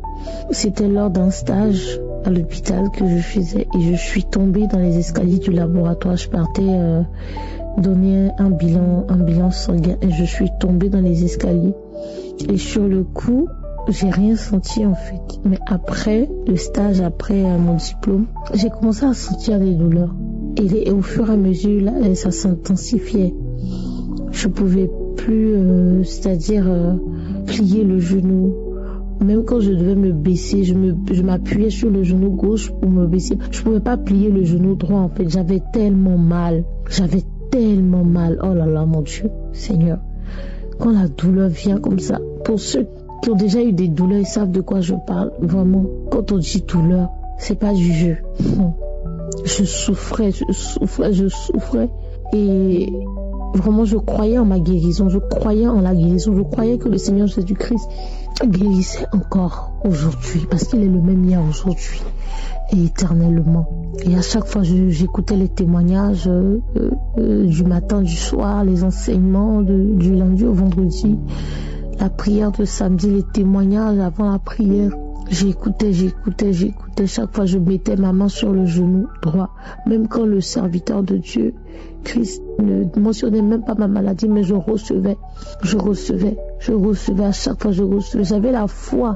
c'était lors d'un stage à l'hôpital que je faisais et je suis tombée dans les escaliers du laboratoire. Je partais donner un bilan sanguin et je suis tombée dans les escaliers. Et sur le coup, j'ai rien senti en fait. Mais après le stage, après mon diplôme, j'ai commencé à sentir des douleurs. Et au fur et à mesure, là, ça s'intensifiait. Je pouvais plus, c'est-à-dire plier le genou. Même quand je devais me baisser, je m'appuyais sur le genou gauche pour me baisser. Je pouvais pas plier le genou droit en fait. J'avais tellement mal. Oh là là, mon Dieu, Seigneur. Quand la douleur vient comme ça, pour ceux qui ont déjà eu des douleurs, ils savent de quoi je parle. Vraiment, quand on dit douleur, c'est pas du jeu. Je souffrais. Et vraiment, je croyais en ma guérison. Je croyais en la guérison. Je croyais que le Seigneur Jésus-Christ guérissait encore aujourd'hui. Parce qu'il est le même hier, aujourd'hui et éternellement. Et à chaque fois, j'écoutais les témoignages du matin, du soir, les enseignements du lundi au vendredi, la prière de samedi, les témoignages avant la prière. J'écoutais. Chaque fois, je mettais ma main sur le genou droit. Même quand le serviteur de Dieu, Christ, ne mentionnait même pas ma maladie, mais je recevais. À chaque fois, je recevais. J'avais la foi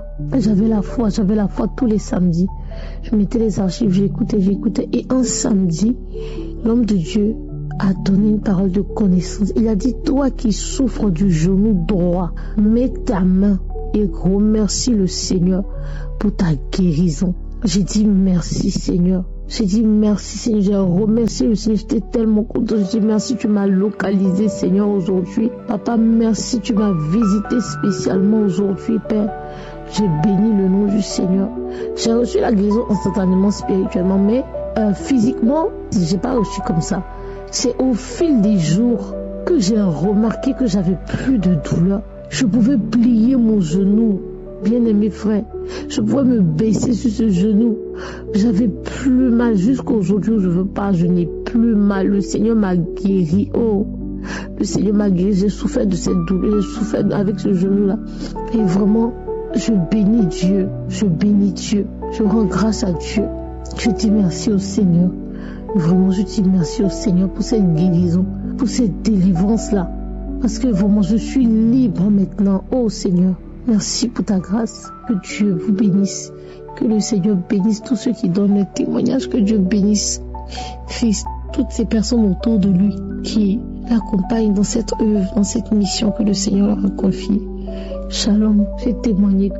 tous les samedis. Je mettais les archives, j'écoutais. Et un samedi, l'homme de Dieu a donné une parole de connaissance. Il a dit, toi qui souffres du genou droit, mets ta main et remercie le Seigneur pour ta guérison. J'ai dit merci Seigneur. J'ai remercié le Seigneur. J'étais tellement content. J'ai dit merci, tu m'as localisé Seigneur aujourd'hui. Papa, merci, tu m'as visité spécialement aujourd'hui Père. J'ai béni le nom du Seigneur. J'ai reçu la guérison instantanément, spirituellement, mais physiquement, j'ai pas reçu comme ça. C'est au fil des jours que j'ai remarqué que j'avais plus de douleur. Je pouvais plier mon genou, bien-aimé frère. Je pouvais me baisser sur ce genou. J'avais plus mal jusqu'aujourd'hui où je n'ai plus mal. Le Seigneur m'a guéri. Oh, le Seigneur m'a guéri. J'ai souffert de cette douleur. J'ai souffert avec ce genou-là. Et vraiment, je bénis Dieu. Je rends grâce à Dieu. Je dis merci au Seigneur. Vraiment, je dis merci au Seigneur pour cette guérison, pour cette délivrance-là. Parce que vraiment, je suis libre maintenant. Oh Seigneur, merci pour ta grâce. Que Dieu vous bénisse. Que le Seigneur bénisse tous ceux qui donnent le témoignage. Que Dieu bénisse Christ, toutes ces personnes autour de lui qui l'accompagnent dans cette œuvre, dans cette mission que le Seigneur leur a confiée. Shalom, j'ai témoigné.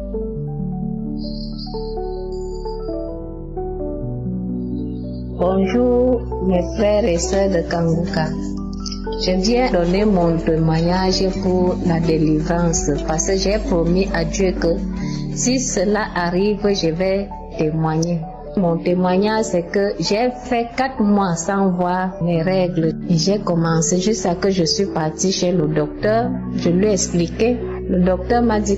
Bonjour mes frères et sœurs de Kanguka. Je viens donner mon témoignage pour la délivrance parce que j'ai promis à Dieu que si cela arrive, je vais témoigner. Mon témoignage, c'est que j'ai fait 4 mois sans voir mes règles. Et j'ai commencé jusqu'à ce que je suis partie chez le docteur. Je lui ai expliqué. Le docteur m'a dit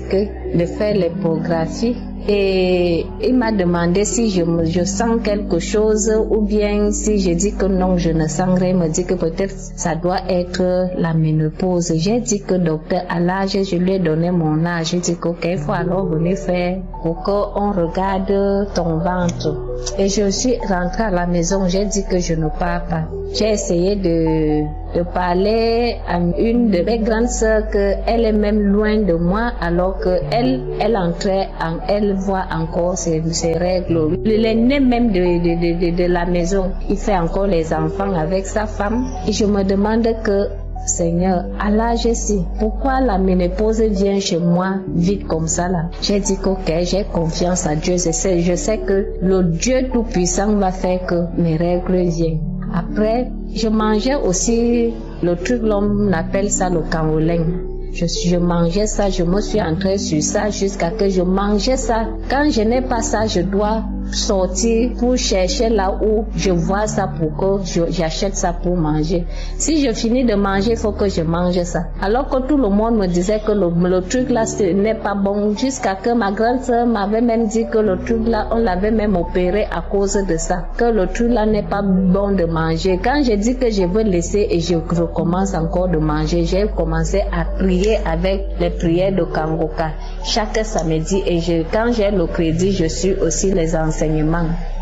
de faire l'échographie. Et il m'a demandé si je sens quelque chose ou bien si je dis que non, je ne sens rien. Il me dit que peut-être ça doit être la ménopause. J'ai dit que docteur, à l'âge, je lui ai donné mon âge. J'ai dit qu'il faut alors venir faire pour qu'on regarde ton ventre. Et je suis rentrée à la maison, j'ai dit que je ne pars pas. J'ai essayé de parler à une de mes grandes sœurs qu'elle est même loin de moi alors qu'elle entrait elle voit encore ses règles. L'aîné même de la maison, il fait encore les enfants avec sa femme. Et je me demande que Seigneur, à l'âge-ci, pourquoi la ménopause vient chez moi vite comme ça là? J'ai dit que ok, j'ai confiance à Dieu. Je sais que le Dieu Tout-Puissant va faire que mes règles viennent. Après, je mangeais aussi le truc, l'homme appelle ça le cangolin. Je mangeais ça, je me suis entrée sur ça jusqu'à que je mangeais ça. Quand je n'ai pas ça, je dois sortir pour chercher là où je vois ça pour que j'achète ça pour manger. Si je finis de manger, il faut que je mange ça. Alors que tout le monde me disait que le truc là ce n'est pas bon, jusqu'à que ma grande soeur m'avait même dit que le truc là, on l'avait même opéré à cause de ça, que le truc là n'est pas bon de manger. Quand j'ai dit que je veux laisser et je recommence encore de manger, j'ai commencé à prier avec les prières de Kanguka chaque samedi et quand j'ai le crédit, je suis aussi les enseignements.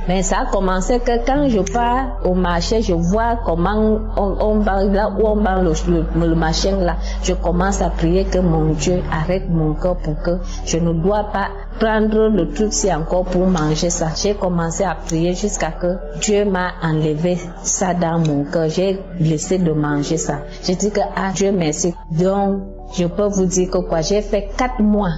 Mais ça a commencé que quand je pars au marché, je vois comment on va là où on vend le machin là. Je commence à prier que mon Dieu arrête mon corps pour que je ne dois pas prendre le truc si encore pour manger ça. J'ai commencé à prier jusqu'à que Dieu m'a enlevé ça dans mon cœur. J'ai laissé de manger ça. J'ai dit que Dieu merci. Donc je peux vous dire que quoi, j'ai fait 4 mois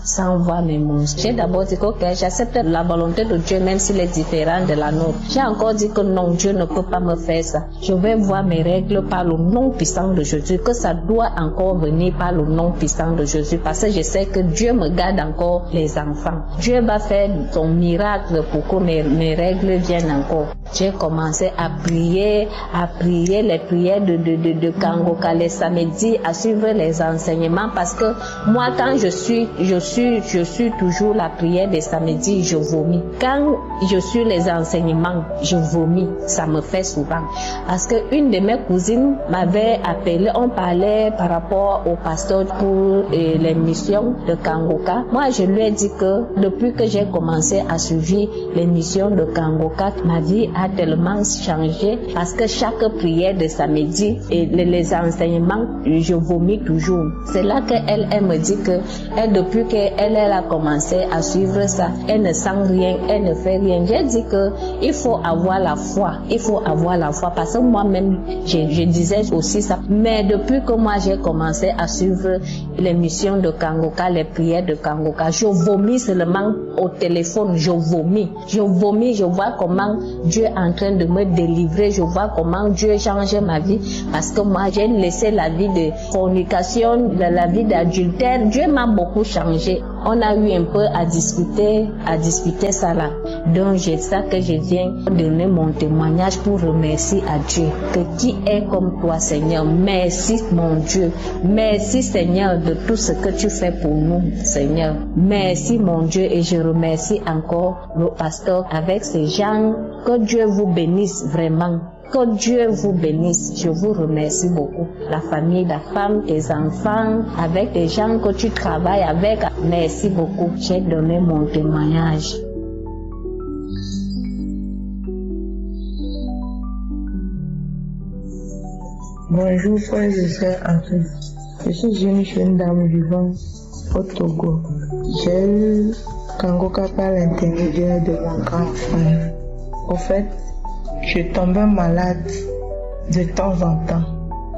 sans voir mes monstres. J'ai d'abord dit que j'accepte la volonté de Dieu même s'il est différent de la nôtre. J'ai encore dit que non, Dieu ne peut pas me faire ça. Je vais voir mes règles par le nom puissant de Jésus, que ça doit encore venir par le nom puissant de Jésus, parce que je sais que Dieu me garde encore les enfants. Dieu va faire son miracle pour que mes règles viennent encore. J'ai commencé à prier les prières de Kangoka les samedis, à suivre les enseignements, parce que moi quand je suis toujours la prière des samedis, je vomis. Quand je suis les enseignements, je vomis. Ça me fait souvent. Parce que une de mes cousines m'avait appelé, on parlait par rapport au pasteur pour les missions de Kangoka. Moi, je lui ai dit que depuis que j'ai commencé à suivre les missions de Kangoka, ma vie a tellement changé, parce que chaque prière de samedi et les enseignements, je vomis toujours. C'est là qu'elle me dit que depuis qu'elle a commencé à suivre ça, elle ne sent rien, elle ne fait rien. J'ai dit que il faut avoir la foi, parce que moi-même je disais aussi ça. Mais depuis que moi j'ai commencé à suivre les missions de Kangoka, les prières de Kangoka, je vomis seulement au téléphone, je vomis, je vois comment Dieu est en train de me délivrer, je vois comment Dieu change ma vie, parce que moi j'ai laissé la vie de fornication, la vie d'adultère. Dieu m'a beaucoup changé. On a eu un peu à discuter ça là. Donc c'est ça que je viens donner mon témoignage pour remercier à Dieu. Que qui est comme toi, Seigneur? Merci mon Dieu. Merci Seigneur de tout ce que tu fais pour nous, Seigneur. Merci mon Dieu, et je remercie encore le pasteur avec ces gens. Que Dieu vous bénisse vraiment. Que Dieu vous bénisse. Je vous remercie beaucoup. La famille, la femme, tes enfants, avec les gens que tu travailles avec. Merci beaucoup. J'ai donné mon témoignage. Bonjour frères et sœurs en Christ. Je suis une jeune dame vivant au Togo. J'ai eu Kangoka par l'intermédiaire de mon grand frère. Au fait, je tombais malade de temps en temps.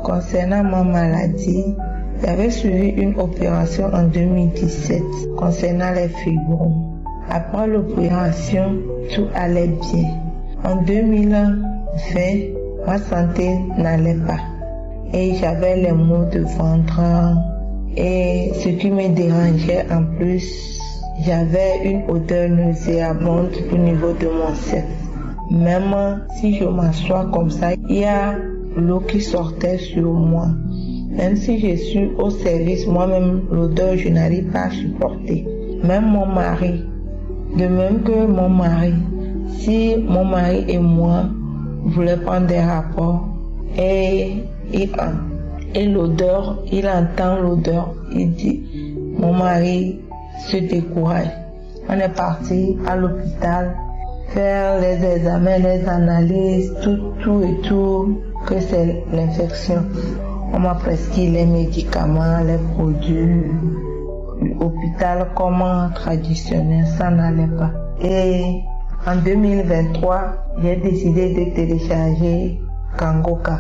Concernant ma maladie, j'avais suivi une opération en 2017 concernant les fibromes. Après l'opération, tout allait bien. En 2020, ma santé n'allait pas et j'avais les maux de ventre, et ce qui me dérangeait en plus, j'avais une odeur nauséabonde au niveau de mon sexe. Même si je m'assois comme ça, il y a l'eau qui sortait sur moi. Même si je suis au service, moi-même, l'odeur, je n'arrive pas à supporter. Même mon mari, de même que mon mari, si mon mari et moi voulaient prendre des rapports et l'odeur, il entend l'odeur, il dit, mon mari se décourage. On est parti à l'hôpital faire les examens, les analyses, tout, que c'est l'infection. On m'a prescrit les médicaments, les produits. L'hôpital comment traditionnel, ça n'allait pas. Et en 2023, j'ai décidé de télécharger Kangoka.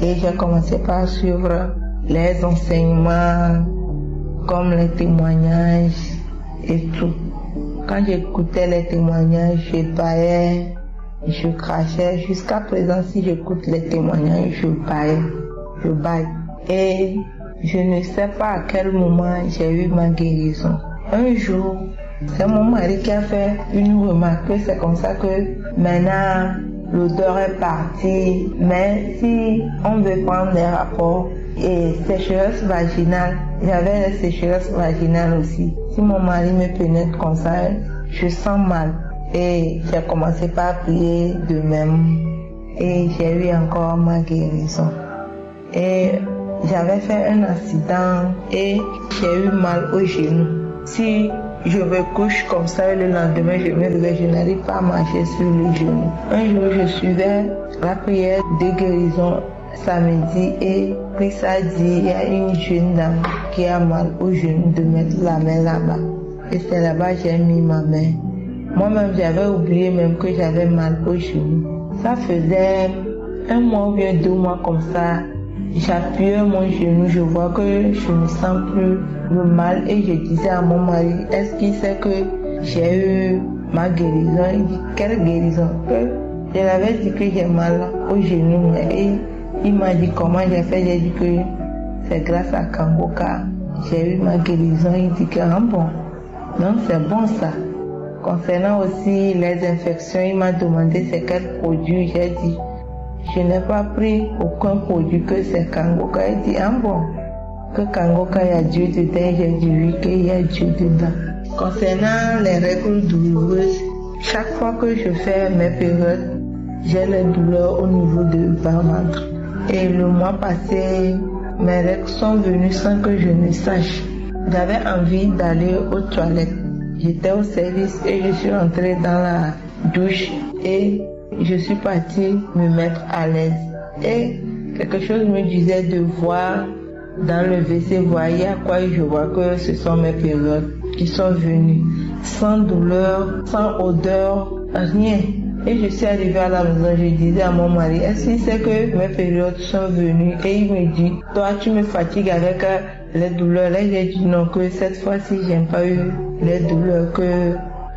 Et j'ai commencé par suivre les enseignements, comme les témoignages et tout. Quand j'écoutais les témoignages, je baillais, je crachais. Jusqu'à présent, si j'écoute les témoignages, je baille. Et je ne sais pas à quel moment j'ai eu ma guérison. Un jour, c'est mon mari qui a fait une remarque. C'est comme ça que maintenant, l'odeur est partie. Mais si on veut prendre des rapports, et sécheresse vaginale, j'avais la sécheresse vaginale aussi. Si mon mari me pénètre comme ça, je sens mal. Et j'ai commencé par prier de même. Et j'ai eu encore ma guérison. Et j'avais fait un accident et j'ai eu mal au genou. Si je me couche comme ça et le lendemain je me réveille, je n'arrive pas à marcher sur les genoux. Un jour je suivais la prière de guérison samedi et puis ça dit il y a une jeune dame qui a mal au genou de mettre la main là-bas. Et c'est là-bas j'ai mis ma main. Moi-même j'avais oublié même que j'avais mal au genou. Ça faisait 1 mois ou bien 2 mois comme ça. j'appuyais mon genou, je vois que je ne sens plus le mal et je disais à mon mari, est-ce qu'il sait que j'ai eu ma guérison? Il dit, quelle guérison? Je l'avais dit que j'ai mal au genou et il m'a dit comment j'ai fait. J'ai dit que c'est grâce à Kangoka, j'ai eu ma guérison. Il dit que bon, non, c'est bon ça. Concernant aussi les infections, il m'a demandé c'est quel produit. J'ai dit, je n'ai pas pris aucun produit, que c'est Kangoka. Il dit, bon, que Kangoka, il y a Dieu dedans. J'ai dit oui, qu'il y a Dieu dedans. Concernant les règles douloureuses, chaque fois que je fais mes périodes, j'ai les douleurs au niveau de bas-ventre. Et le mois passé, mes règles sont venues sans que je ne sache. J'avais envie d'aller aux toilettes. J'étais au service et je suis entrée dans la douche et je suis partie me mettre à l'aise. Et quelque chose me disait de voir dans le WC, voyez à quoi je vois que ce sont mes périodes qui sont venues. Sans douleur, sans odeur, rien. Et je suis arrivée à la maison, je disais à mon mari, est-ce qu'il sait que mes périodes sont venues? Et il me dit, toi tu me fatigues avec les douleurs. Là j'ai dit non, que cette fois-ci j'ai pas eu les douleurs, que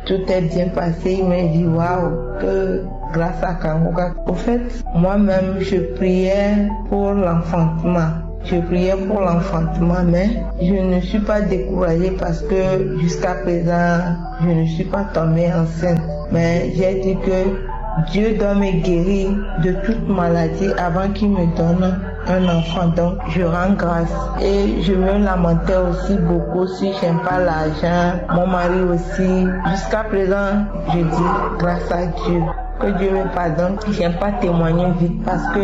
tout est bien passé. Il m'a dit waouh, que grâce à Kangoka. Au fait, moi-même je priais pour l'enfantement. Je priais pour l'enfantement, mais je ne suis pas découragée parce que jusqu'à présent, je ne suis pas tombée enceinte. Mais j'ai dit que Dieu doit me guérir de toute maladie avant qu'il me donne un enfant. Donc, je rends grâce. Et je me lamentais aussi beaucoup si j'aime pas l'argent. Mon mari aussi. Jusqu'à présent, je dis grâce à Dieu. Que Dieu me pardonne. J'aime pas témoigner vite parce que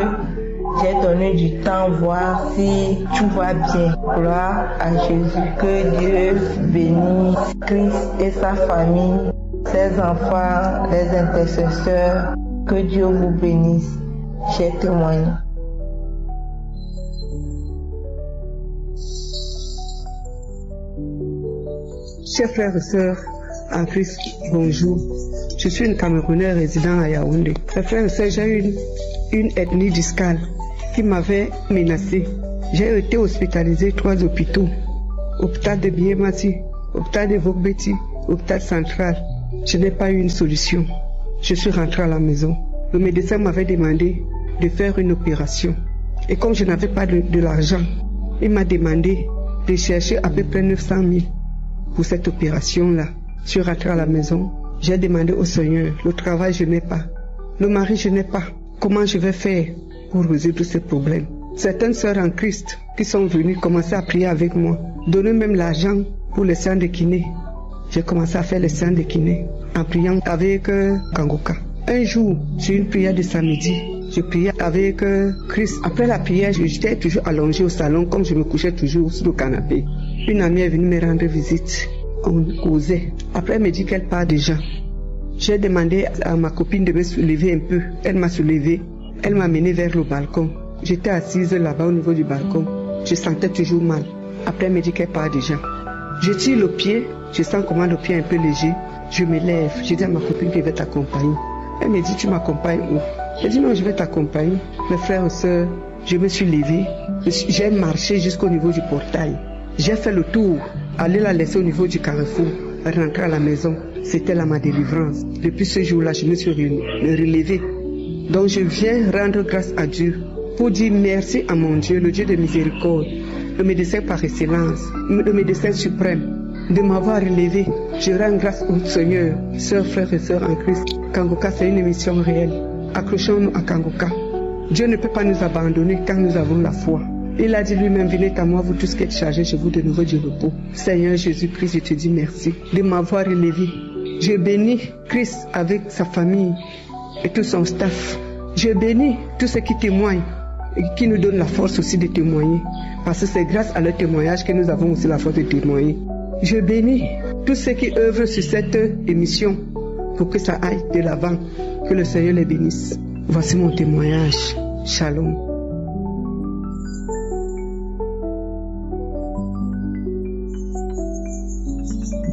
j'ai donné du temps voir si tout va bien. Gloire à Jésus. Que Dieu bénisse Christ et sa famille, ses enfants, les intercesseurs. Que Dieu vous bénisse. J'ai témoigné. Chers frères et sœurs en Christ, bonjour. Je suis une Camerounaise résidant à Yaoundé. Chers frères et sœurs, j'ai eu une hernie discale qui m'avait menacée. J'ai été hospitalisée 3 hôpitaux. Hôpital de Biémati, hôpital de Vogbeti, hôpital central. Je n'ai pas eu une solution. Je suis rentrée à la maison. Le médecin m'avait demandé de faire une opération. Et comme je n'avais pas de l'argent, il m'a demandé de chercher à peu près 900 000 pour cette opération-là. Je suis rentrée à la maison. J'ai demandé au Seigneur, le travail je n'ai pas, le mari je n'ai pas. Comment je vais faire pour résoudre ces problèmes? Certaines sœurs en Christ qui sont venues commencer à prier avec moi, donner même l'argent pour les séances de kiné. J'ai commencé à faire les séances de kiné en priant avec Kangoka. Un jour, j'ai une prière de samedi. Je priais avec Christ. Après la prière, j'étais toujours allongée au salon comme je me couchais toujours sur le canapé. Une amie est venue me rendre visite. On causait. Après, elle me dit qu'elle part déjà. J'ai demandé à ma copine de me soulever un peu. Elle m'a soulevée. Elle m'a menée vers le balcon. J'étais assise là-bas au niveau du balcon. Je sentais toujours mal. Après, elle me dit qu'elle part déjà. Je tire le pied. Je sens comment le pied est un peu léger. Je me lève. Je dis à ma copine qu'elle va t'accompagner. Elle me dit, tu m'accompagnes où? Je dis non, je vais t'accompagner. Mes frères et sœurs, je me suis levée. J'ai marché jusqu'au niveau du portail. J'ai fait le tour, aller la laisser au niveau du carrefour, rentrer à la maison. C'était là ma délivrance. Depuis ce jour-là, je me suis relevée. Donc je viens rendre grâce à Dieu pour dire merci à mon Dieu, le Dieu de miséricorde, le médecin par excellence, le médecin suprême, de m'avoir relevé. Je rends grâce au Seigneur, sœurs, frères et sœurs en Christ. Kangoka, c'est une émission réelle. Accrochons-nous à Kangoka. Dieu ne peut pas nous abandonner quand nous avons la foi. Il a dit lui-même, venez à moi, vous tous qui êtes chargés, je vous donnerai du repos. Seigneur Jésus-Christ, je te dis merci de m'avoir élevé. Je bénis Christ avec sa famille et tout son staff. Je bénis tous ceux qui témoignent et qui nous donnent la force aussi de témoigner. Parce que c'est grâce à leur témoignage que nous avons aussi la force de témoigner. Je bénis tous ceux qui œuvrent sur cette émission pour que ça aille de l'avant. Que le Seigneur les bénisse. Voici mon témoignage. Shalom.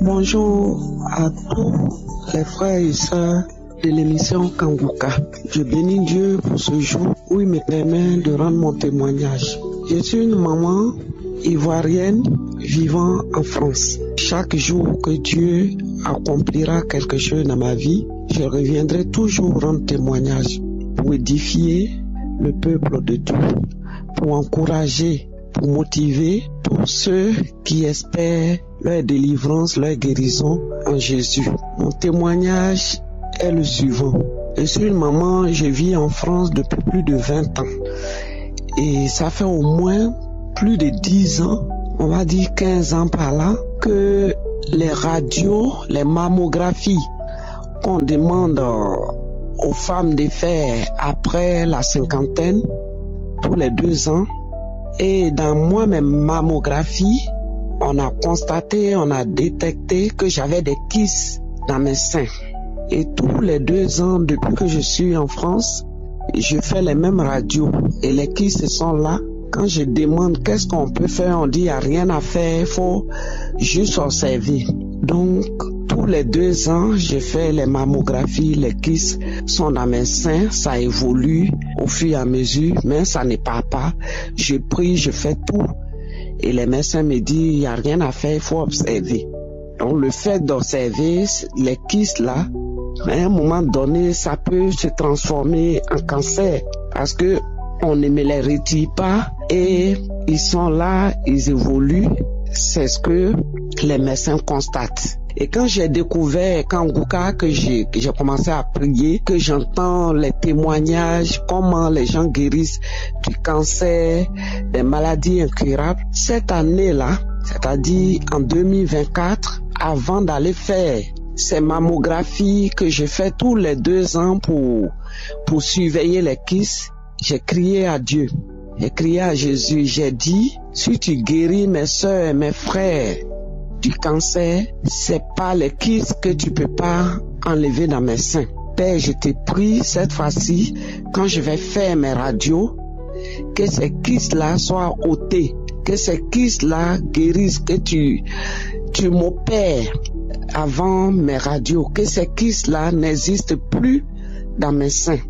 Bonjour à tous les frères et sœurs de l'émission Kanguka. Je bénis Dieu pour ce jour où il me permet de rendre mon témoignage. Je suis une maman ivoirienne vivant en France. Chaque jour que Dieu accomplira quelque chose dans ma vie, je reviendrai toujours rendre témoignage pour édifier le peuple de Dieu, pour encourager, pour motiver tous ceux qui espèrent leur délivrance, leur guérison en Jésus. Mon témoignage est le suivant. Je suis une maman, je vis en France depuis plus de 20 ans. Et ça fait au moins plus de 10 ans, on va dire 15 ans par là, que les radios, les mammographies qu'on demande aux femmes de faire après la cinquantaine, tous les 2 ans. Et dans moi-même mammographie, on a constaté, on a détecté que j'avais des kystes dans mes seins. Et tous les 2 ans, depuis que je suis en France, je fais les mêmes radios. Et les kystes sont là. Quand je demande qu'est-ce qu'on peut faire, on dit il n'y a rien à faire, il faut juste observer. Donc, tous les 2 ans, je fais les mammographies, les kystes sont dans mes seins, ça évolue au fur et à mesure, mais ça ne part pas. Je prie, je fais tout. Et les médecins me disent il n'y a rien à faire, il faut observer. Donc, le fait d'observer les kystes là, à un moment donné, ça peut se transformer en cancer parce que on ne me les retire pas et ils sont là, ils évoluent. C'est ce que les médecins constatent. Et quand j'ai découvert Kanguka, que j'ai commencé à prier, que j'entends les témoignages, comment les gens guérissent du cancer, des maladies incurables, cette année-là, c'est-à-dire en 2024, avant d'aller faire ces mammographies que je fais tous les 2 ans pour surveiller les kystes, j'ai crié à Dieu. J'ai crié à Jésus, j'ai dit, si tu guéris mes soeurs et mes frères du cancer, c'est pas les kystes que tu peux pas enlever dans mes seins. Père, je te prie cette fois-ci, quand je vais faire mes radios, que ces kystes-là soient ôtés, que ces kystes-là guérissent, que tu m'opères avant mes radios, que ces kystes-là n'existent plus dans mes seins.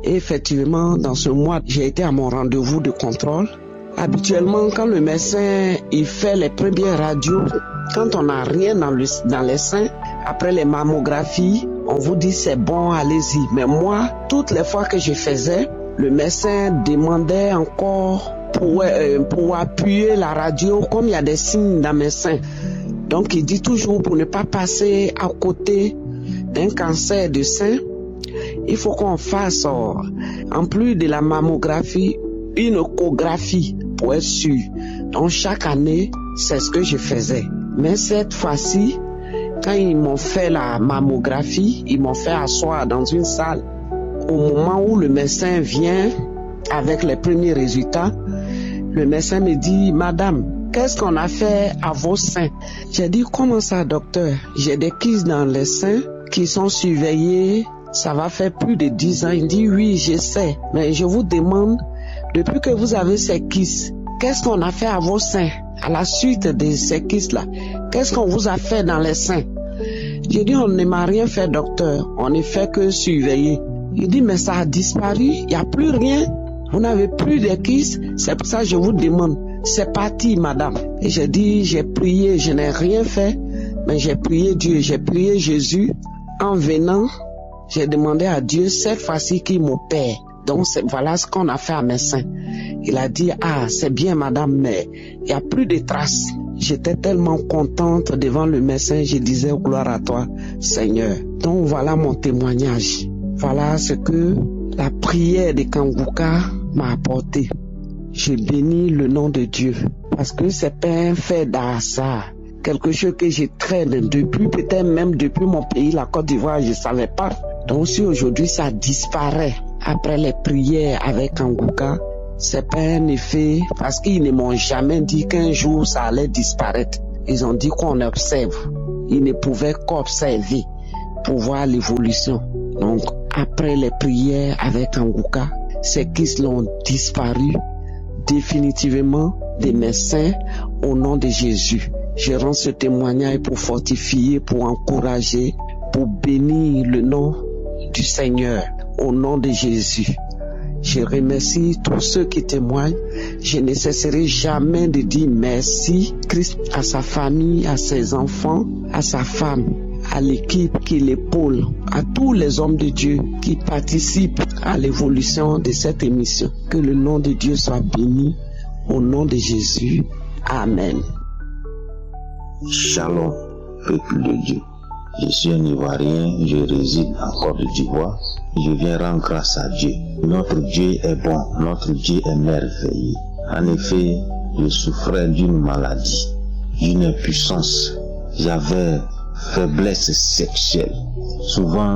Et effectivement, dans ce mois, j'ai été à mon rendez-vous de contrôle. Habituellement, quand le médecin il fait les premières radios, quand on n'a rien dans les seins, après les mammographies, on vous dit c'est bon, allez-y. Mais moi, toutes les fois que je faisais, le médecin demandait encore pour appuyer la radio, comme il y a des signes dans mes seins. Donc il dit toujours pour ne pas passer à côté d'un cancer de sein, il faut qu'on fasse, en plus de la mammographie, une échographie pour être sûr. Donc chaque année, c'est ce que je faisais. Mais cette fois-ci, quand ils m'ont fait la mammographie, ils m'ont fait asseoir dans une salle. Au moment où le médecin vient avec les premiers résultats, le médecin me dit, Madame, qu'est-ce qu'on a fait à vos seins? J'ai dit, comment ça, docteur? J'ai des kystes dans les seins qui sont surveillés. Ça va faire plus de 10 ans. Il dit, oui, je sais. Mais je vous demande, depuis que vous avez ces kystes, qu'est-ce qu'on a fait à vos seins? À la suite de ces kystes-là, qu'est-ce qu'on vous a fait dans les seins? J'ai dit, on ne m'a rien fait, docteur. On ne fait que surveiller. Il dit, mais ça a disparu. Il n'y a plus rien. Vous n'avez plus de kystes. C'est pour ça que je vous demande. C'est parti, madame. Et j'ai dit, j'ai prié. Je n'ai rien fait. Mais j'ai prié Dieu. J'ai prié Jésus. En venant, j'ai demandé à Dieu cette fois-ci qu'il m'opère. Donc voilà ce qu'on a fait à mes seins. Il a dit, ah, c'est bien madame, mais il n'y a plus de traces. J'étais tellement contente devant le médecin, je disais, gloire à toi, Seigneur. Donc voilà mon témoignage. Voilà ce que la prière de Kanguka m'a apporté. Je bénis le nom de Dieu, parce que c'est pas un fait d'hasard. Quelque chose que je traîne depuis, peut-être même depuis mon pays, la Côte d'Ivoire, je ne savais pas. Donc si aujourd'hui ça disparaît, après les prières avec Kanguka, c'est pas un effet, parce qu'ils ne m'ont jamais dit qu'un jour ça allait disparaître. Ils ont dit qu'on observe. Ils ne pouvaient qu'observer pour voir l'évolution. Donc après les prières avec Kanguka, ces kystes l'ont disparu définitivement de mes seins au nom de Jésus. Je rends ce témoignage pour fortifier, pour encourager, pour bénir le nom du Seigneur au nom de Jésus. Je remercie tous ceux qui témoignent. Je ne cesserai jamais de dire merci Christ à sa famille, à ses enfants, à sa femme, à l'équipe qui l'épaule, à tous les hommes de Dieu qui participent à l'évolution de cette émission. Que le nom de Dieu soit béni au nom de Jésus. Amen. Shalom, peuple de Dieu. Je suis un Ivoirien, je réside en Côte d'Ivoire. Je viens rendre grâce à Dieu. Notre Dieu est bon, notre Dieu est merveilleux. En effet, je souffrais d'une maladie, d'une impuissance. J'avais faiblesse sexuelle. Souvent,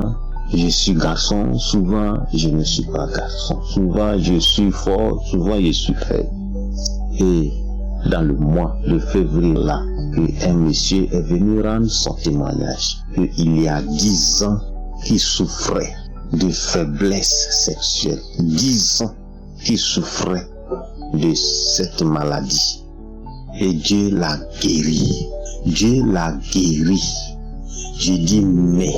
je suis garçon, souvent, je ne suis pas garçon. Souvent, je suis fort, souvent, je suis faible. Et dans le mois de février là, un monsieur est venu rendre son témoignage qu'il y a 10 ans qu'il souffrait de faiblesse sexuelle. 10 ans qu'il souffrait de cette maladie. Et Dieu l'a guéri. Dieu l'a guéri. J'ai dit mais,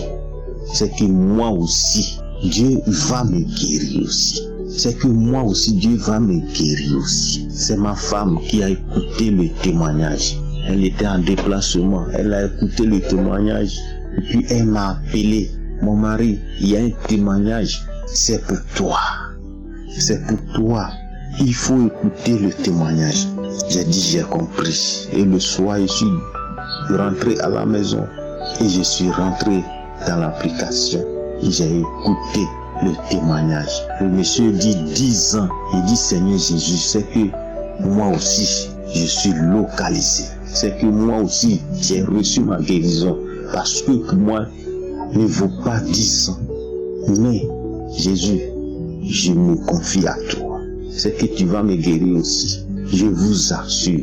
c'est que moi aussi, Dieu va me guérir aussi. C'est que moi aussi, Dieu va me guérir aussi. C'est ma femme qui a écouté le témoignage. Elle était en déplacement, elle a écouté le témoignage. Et puis elle m'a appelé. Mon mari, il y a un témoignage. C'est pour toi. C'est pour toi. Il faut écouter le témoignage. J'ai dit, j'ai compris. Et le soir, je suis rentré à la maison. Et je suis rentré dans l'application. Et j'ai écouté le témoignage. Le monsieur dit 10 ans. Il dit, Seigneur Jésus, c'est que moi aussi, je suis localisé. C'est que moi aussi, j'ai reçu ma guérison. Parce que pour moi, ne vaut pas 10 ans. Mais, Jésus, je me confie à toi. C'est que tu vas me guérir aussi. Je vous assure.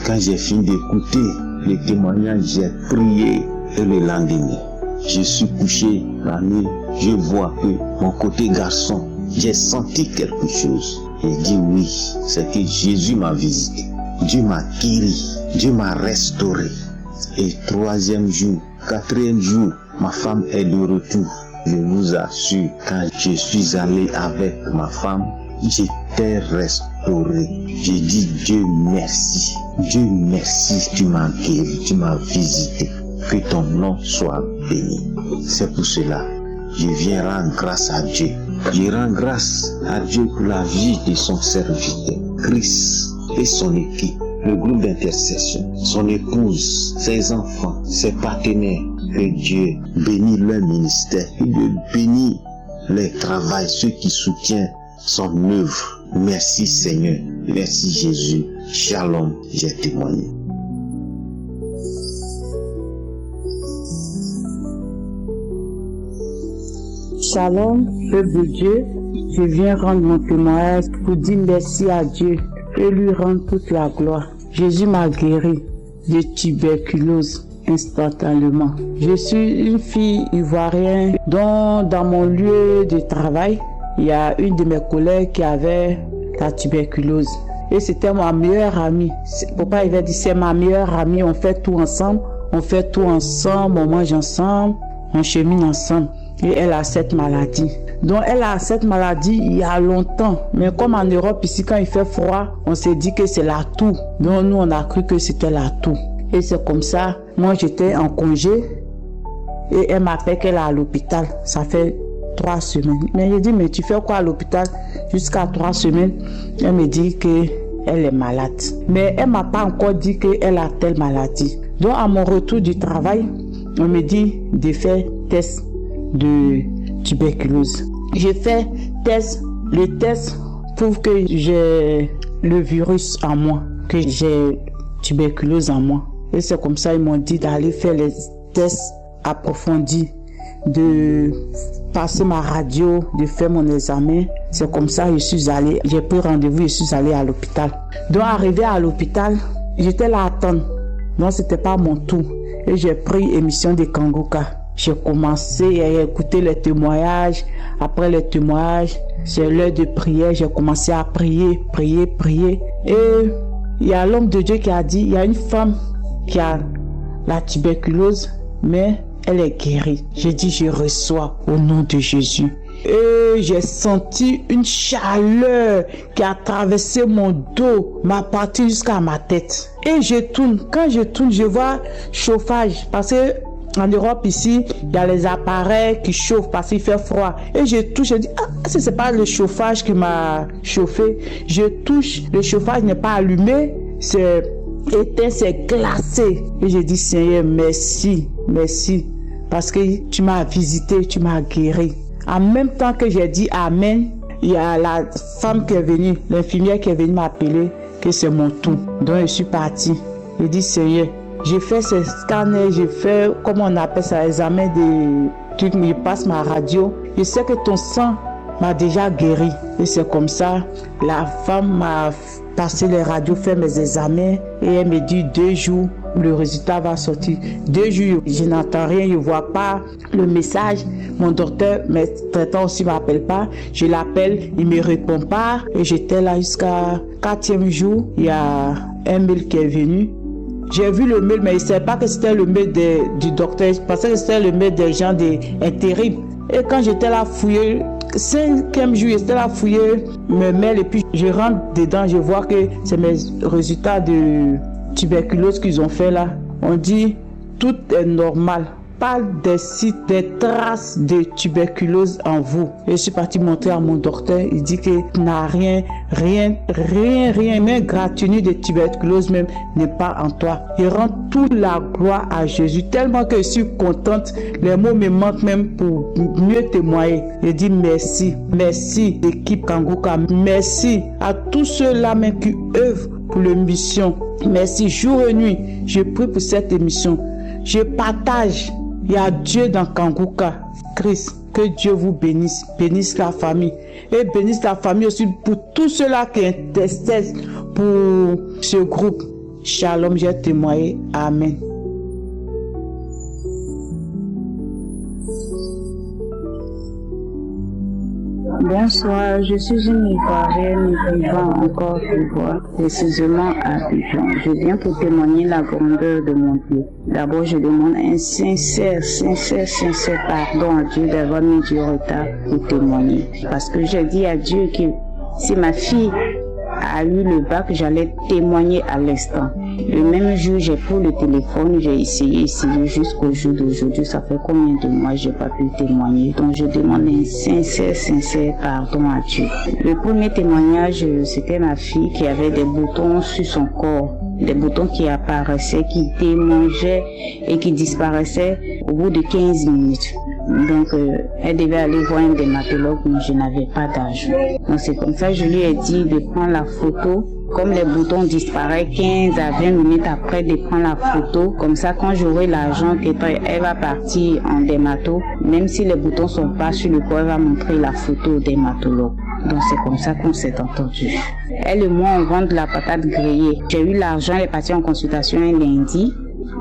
Quand j'ai fini d'écouter les témoignages, j'ai prié. Et le lendemain, je suis couché la nuit. Je vois que mon côté garçon, j'ai senti quelque chose. J'ai dit oui, c'est que Jésus m'a visité. Dieu m'a guéri. Dieu m'a restauré. Et 3e jour, 4e jour, ma femme est de retour. Je vous assure, quand je suis allé avec ma femme, j'étais restauré. J'ai dit Dieu merci. Dieu merci, tu m'as guéri, tu m'as visité. Que ton nom soit béni. C'est pour cela, je viens rendre grâce à Dieu. Je rends grâce à Dieu pour la vie de son serviteur, Christ et son équipe. Le groupe d'intercession, son épouse, ses enfants, ses partenaires. Que Dieu bénisse leur ministère, que Dieu bénisse leur travail, ceux qui soutiennent son œuvre. Merci Seigneur, merci Jésus. Shalom, j'ai témoigné. Shalom, peuple de Dieu, je viens rendre mon témoignage pour dire merci à Dieu et lui rendre toute la gloire. Jésus m'a guéri de tuberculose instantanément. Je suis une fille ivoirienne dont dans mon lieu de travail, il y a une de mes collègues qui avait la tuberculose. Et c'était ma meilleure amie. Papa il avait dit c'est ma meilleure amie, on fait tout ensemble. On mange ensemble, on chemine ensemble. Et elle a cette maladie. Donc elle a cette maladie il y a longtemps. Mais comme en Europe ici quand il fait froid, on s'est dit que c'est la toux. Donc nous on a cru que c'était la toux. Et c'est comme ça, moi j'étais en congé. Et elle m'appelle qu'elle est à l'hôpital. Ça fait 3 semaines. Mais je dis mais tu fais quoi à l'hôpital jusqu'à 3 semaines? Elle me dit que elle est malade. Mais elle m'a pas encore dit qu'elle a telle maladie. Donc à mon retour du travail, on me dit de faire test de tuberculose. J'ai fait test. Le test prouve que j'ai le virus en moi, que j'ai tuberculose en moi. Et c'est comme ça ils m'ont dit d'aller faire les tests approfondis, de passer ma radio, de faire mon examen. C'est comme ça je suis allé, j'ai pris rendez-vous, je suis allé à l'hôpital. Donc arrivé à l'hôpital, j'étais là à attendre. Donc c'était pas mon tour. Et j'ai pris émission de Kanguka. J'ai commencé à écouter les témoignages. Après les témoignages, c'est l'heure de prière. J'ai commencé à prier. Et il y a l'homme de Dieu qui a dit, il y a une femme qui a la tuberculose, mais elle est guérie. J'ai dit, je reçois au nom de Jésus. Et j'ai senti une chaleur qui a traversé mon dos, m'a parti jusqu'à ma tête. Et je tourne. Quand je tourne, je vois chauffage. Parce que en Europe ici, il y a les appareils qui chauffent parce qu'il fait froid. Et je touche, je dis, ah, ce n'est pas le chauffage qui m'a chauffé. Je touche, le chauffage n'est pas allumé, c'est éteint, c'est glacé. Et je dis, Seigneur, merci, merci. Parce que tu m'as visité, tu m'as guéri. En même temps que j'ai dit Amen, il y a la femme qui est venue, l'infirmière qui est venue m'appeler que c'est mon tour. Donc je suis partie. Je dis Seigneur, j'ai fait ces scanners, j'ai fait, comment on appelle ça, examen de trucs, je passe ma radio. Je sais que ton sang m'a déjà guéri. Et c'est comme ça, la femme m'a passé les radios, fait mes examens et elle me dit 2 jours, le résultat va sortir. 2 jours, je n'entends rien, je ne vois pas le message. Mon docteur, mes traitants aussi ne m'appellent pas. Je l'appelle, il ne me répond pas. Et j'étais là jusqu'à 4e jour. Il y a un mail qui est venu. J'ai vu le mail, mais je ne savais pas que c'était le mail du docteur. Je pensais que c'était le mail des gens d'intérim. Et quand j'étais là fouillé, 5e jour, j'étais là fouillé mes mails et puis je rentre dedans, je vois que c'est mes résultats de tuberculose qu'ils ont fait là. On dit tout est normal. Pas des sites, des traces de tuberculose en vous. Et je suis parti montrer à mon docteur. Il dit qu'il n'a rien, même gratinure de tuberculose même n'est pas en toi. Il rend toute la gloire à Jésus. Tellement que je suis contente. Les mots me manquent même pour mieux témoigner. Je dis merci. Merci l'équipe Kangouka. Merci à tous ceux-là même qui œuvrent pour l'émission. Merci jour et nuit. Je prie pour cette émission. Je partage. Il y a Dieu dans Kangouka. Christ, que Dieu vous bénisse. Bénisse la famille. Et bénisse la famille aussi pour tous ceux-là qui intercèdent pour ce groupe. Shalom, j'ai témoigné. Amen. Bonsoir, je suis une Ivoirienne vivant en Côte d'Ivoire, précisément à Abidjan. Je viens pour témoigner la grandeur de mon Dieu. D'abord, je demande un sincère pardon à Dieu d'avoir mis du retard pour témoigner. Parce que j'ai dit à Dieu que si ma fille a eu le bac, j'allais témoigner à l'instant. Le même jour, j'ai pris le téléphone, j'ai essayé jusqu'au jour d'aujourd'hui. Ça fait combien de mois j'ai pas pu témoigner. Donc je demande un sincère pardon à Dieu. Le premier témoignage, c'était ma fille qui avait des boutons sur son corps. Des boutons qui apparaissaient, qui démangeaient et qui disparaissaient au bout de 15 minutes. Donc, elle devait aller voir un dermatologue, mais je n'avais pas d'argent. Donc, c'est comme ça que je lui ai dit de prendre la photo. Comme les boutons disparaissent 15 à 20 minutes après de prendre la photo, comme ça, quand j'aurai l'argent, elle va partir en dermato. Même si les boutons sont pas sur le corps, elle va montrer la photo au dermatologue. Donc, c'est comme ça qu'on s'est entendu. Elle et moi, on vend de la patate grillée. J'ai eu l'argent, elle est partie en consultation un lundi.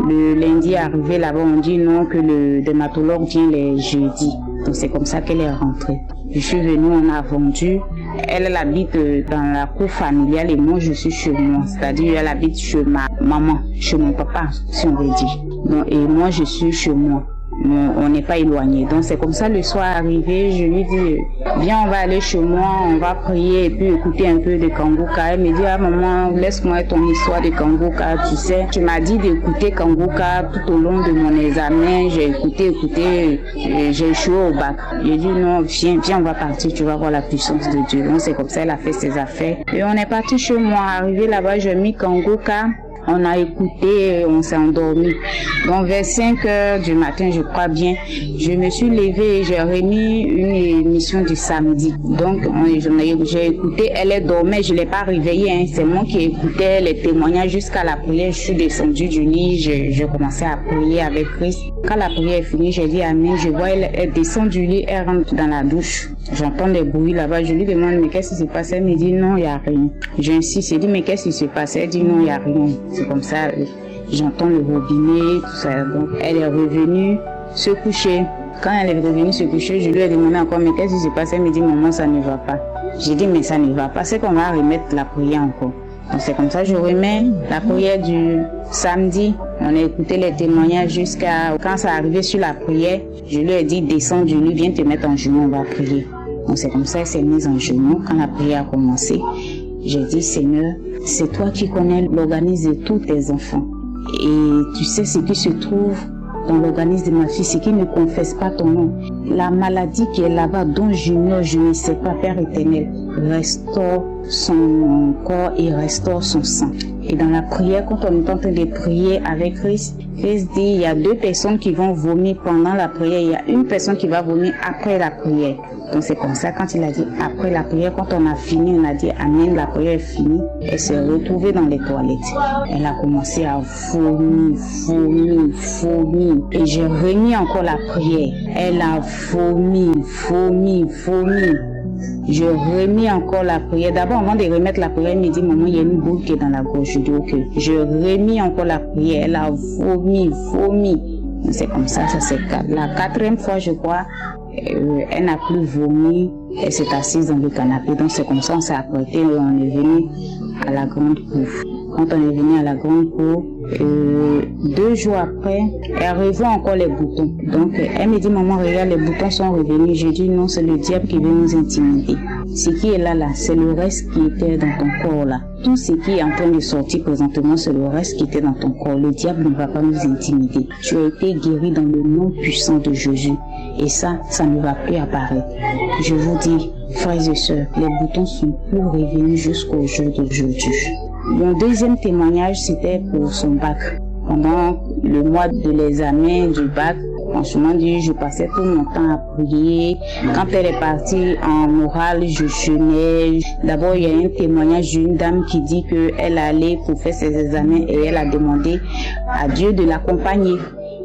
Le lundi arrivé là-bas, on dit non, que le dermatologue vient les jeudis. Donc c'est comme ça qu'elle est rentrée. Je suis venue, on a vendu. Elle habite dans la cour familiale et moi je suis chez moi. C'est-à-dire elle habite chez ma maman, chez mon papa, si on veut dire. Donc, et moi je suis chez moi. On n'est pas éloigné. Donc c'est comme ça le soir arrivé, je lui dis viens, on va aller chez moi, on va prier et puis écouter un peu de Kangouka. Elle me dit ah maman, laisse-moi ton histoire de Kangouka, tu sais. Tu m'as dit d'écouter Kangouka tout au long de mon examen. J'ai écouté, j'ai échoué au bac. J'ai dit non, viens, on va partir, tu vas voir la puissance de Dieu. Donc c'est comme ça, elle a fait ses affaires. Et on est parti chez moi. Arrivé là-bas, j'ai mis Kangouka. On a écouté, on s'est endormi. Donc vers 5 heures du matin, je crois bien, je me suis levée et j'ai remis une émission du samedi. Donc j'ai écouté, elle dormait, je ne l'ai pas réveillée. Hein. C'est moi qui écoutais les témoignages jusqu'à la prière. Je suis descendue du lit, je commençais à prier avec Christ. Quand la prière est finie, j'ai dit Amen. Je vois, elle descend du lit, elle rentre dans la douche. J'entends des bruits là-bas. Je lui demande mais qu'est-ce qui se passe? Elle me dit non, il n'y a rien. J'insiste, je dis mais qu'est-ce qui se passe? Elle dit non, il n'y a rien. C'est comme ça, j'entends le robinet, tout ça. Donc, elle est revenue se coucher. Quand elle est revenue se coucher, je lui ai demandé encore, mais qu'est-ce qui se passe? Elle me dit, maman, ça ne va pas. J'ai dit, mais ça ne va pas. C'est qu'on va remettre la prière encore. Donc, c'est comme ça, je remets la prière du samedi. On a écouté les témoignages jusqu'à quand ça arrivait sur la prière. Je lui ai dit, descends du lit, viens te mettre en genoux, on va prier. Donc c'est comme ça qu'elle s'est mise en genoux. Quand la prière a commencé, j'ai dit, Seigneur, c'est toi qui connais l'organisme de tous tes enfants. Et tu sais ce qui se trouve dans l'organisme de ma fille, ce qui ne confesse pas ton nom. La maladie qui est là-bas, dont je ne sais pas, Père éternel, restaure son corps et restaure son sang. Et dans la prière, quand on est en train de prier avec Christ, Christ dit, il y a 2 personnes qui vont vomir pendant la prière, il y a une personne qui va vomir après la prière. Donc c'est comme ça, quand il a dit après la prière, quand on a fini, on a dit Amen, la prière est finie. Elle s'est retrouvée dans les toilettes. Elle a commencé à vomir. Et j'ai remis encore la prière. Elle a vomi. Je remis encore la prière. D'abord, avant de remettre la prière, elle me dit, maman, il y a une boule qui est dans la gorge. Je dis, ok. Je remis encore la prière. Elle a vomi. C'est comme ça, c'est la 4e fois, je crois. Elle n'a plus vomi. Elle s'est assise dans le canapé. Donc, c'est comme ça, on s'est apprêté. On est venu à la grande cour. Quand on est venu à la grande cour, 2 jours après, elle revoit encore les boutons. Donc, elle me dit, maman, regarde, les boutons sont revenus. Je dis, non, c'est le diable qui veut nous intimider. Ce qui est là, c'est le reste qui était dans ton corps là. Tout ce qui est en train de sortir présentement, c'est le reste qui était dans ton corps. Le diable ne va pas nous intimider. Tu as été guéri dans le nom puissant de Jésus. Et ça ne va plus apparaître. Je vous dis, frères et sœurs, les boutons sont plus revenus jusqu'au jour d'aujourd'hui. Mon deuxième témoignage, c'était pour son bac. Pendant le mois de l'examen du bac, franchement dit, je passais tout mon temps à prier. Quand elle est partie en oral, je jeûnais. D'abord, il y a un témoignage d'une dame qui dit qu'elle allait pour faire ses examens et elle a demandé à Dieu de l'accompagner.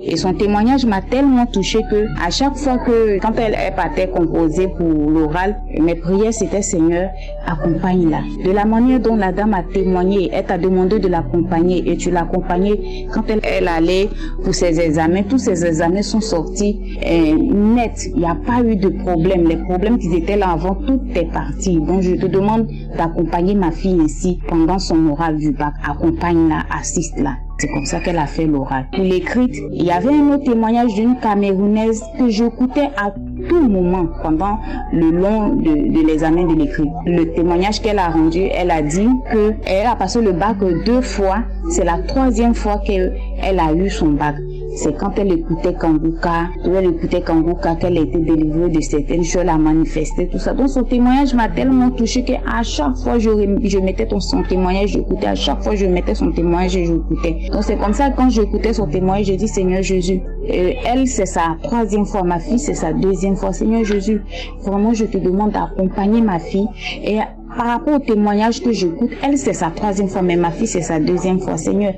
Et son témoignage m'a tellement touché que à chaque fois quand elle partait composer pour l'oral, mes prières c'était Seigneur, accompagne-la. De la manière dont la dame a témoigné, elle t'a demandé de l'accompagner et tu l'accompagnais quand elle allait pour ses examens. Tous ses examens sont sortis nets. Il n'y a pas eu de problème. Les problèmes qui étaient là avant, tout est parti. Donc je te demande d'accompagner ma fille ainsi pendant son oral du bac. Accompagne-la, assiste-la. C'est comme ça qu'elle a fait l'oral. Pour l'écrite, il y avait un autre témoignage d'une Camerounaise que j'écoutais à tout moment pendant le long de l'examen de l'écrit. Le témoignage qu'elle a rendu, elle a dit qu'elle a passé le bac 2 fois. C'est la 3e fois qu'elle a eu son bac. C'est quand elle écoutait Kanguka qu'elle a été délivrée de certaines choses, elle a manifesté tout ça. Donc son témoignage m'a tellement touché qu'à chaque fois je mettais son témoignage, j'écoutais. À chaque fois je mettais son témoignage et j'écoutais. Donc c'est comme ça que quand j'écoutais son témoignage, je dis Seigneur Jésus, elle c'est sa 3e fois, ma fille c'est sa 2e fois. Seigneur Jésus, vraiment je te demande d'accompagner ma fille et par rapport au témoignage que j'écoute, elle c'est sa 3e fois, mais ma fille c'est sa 2e fois. Seigneur,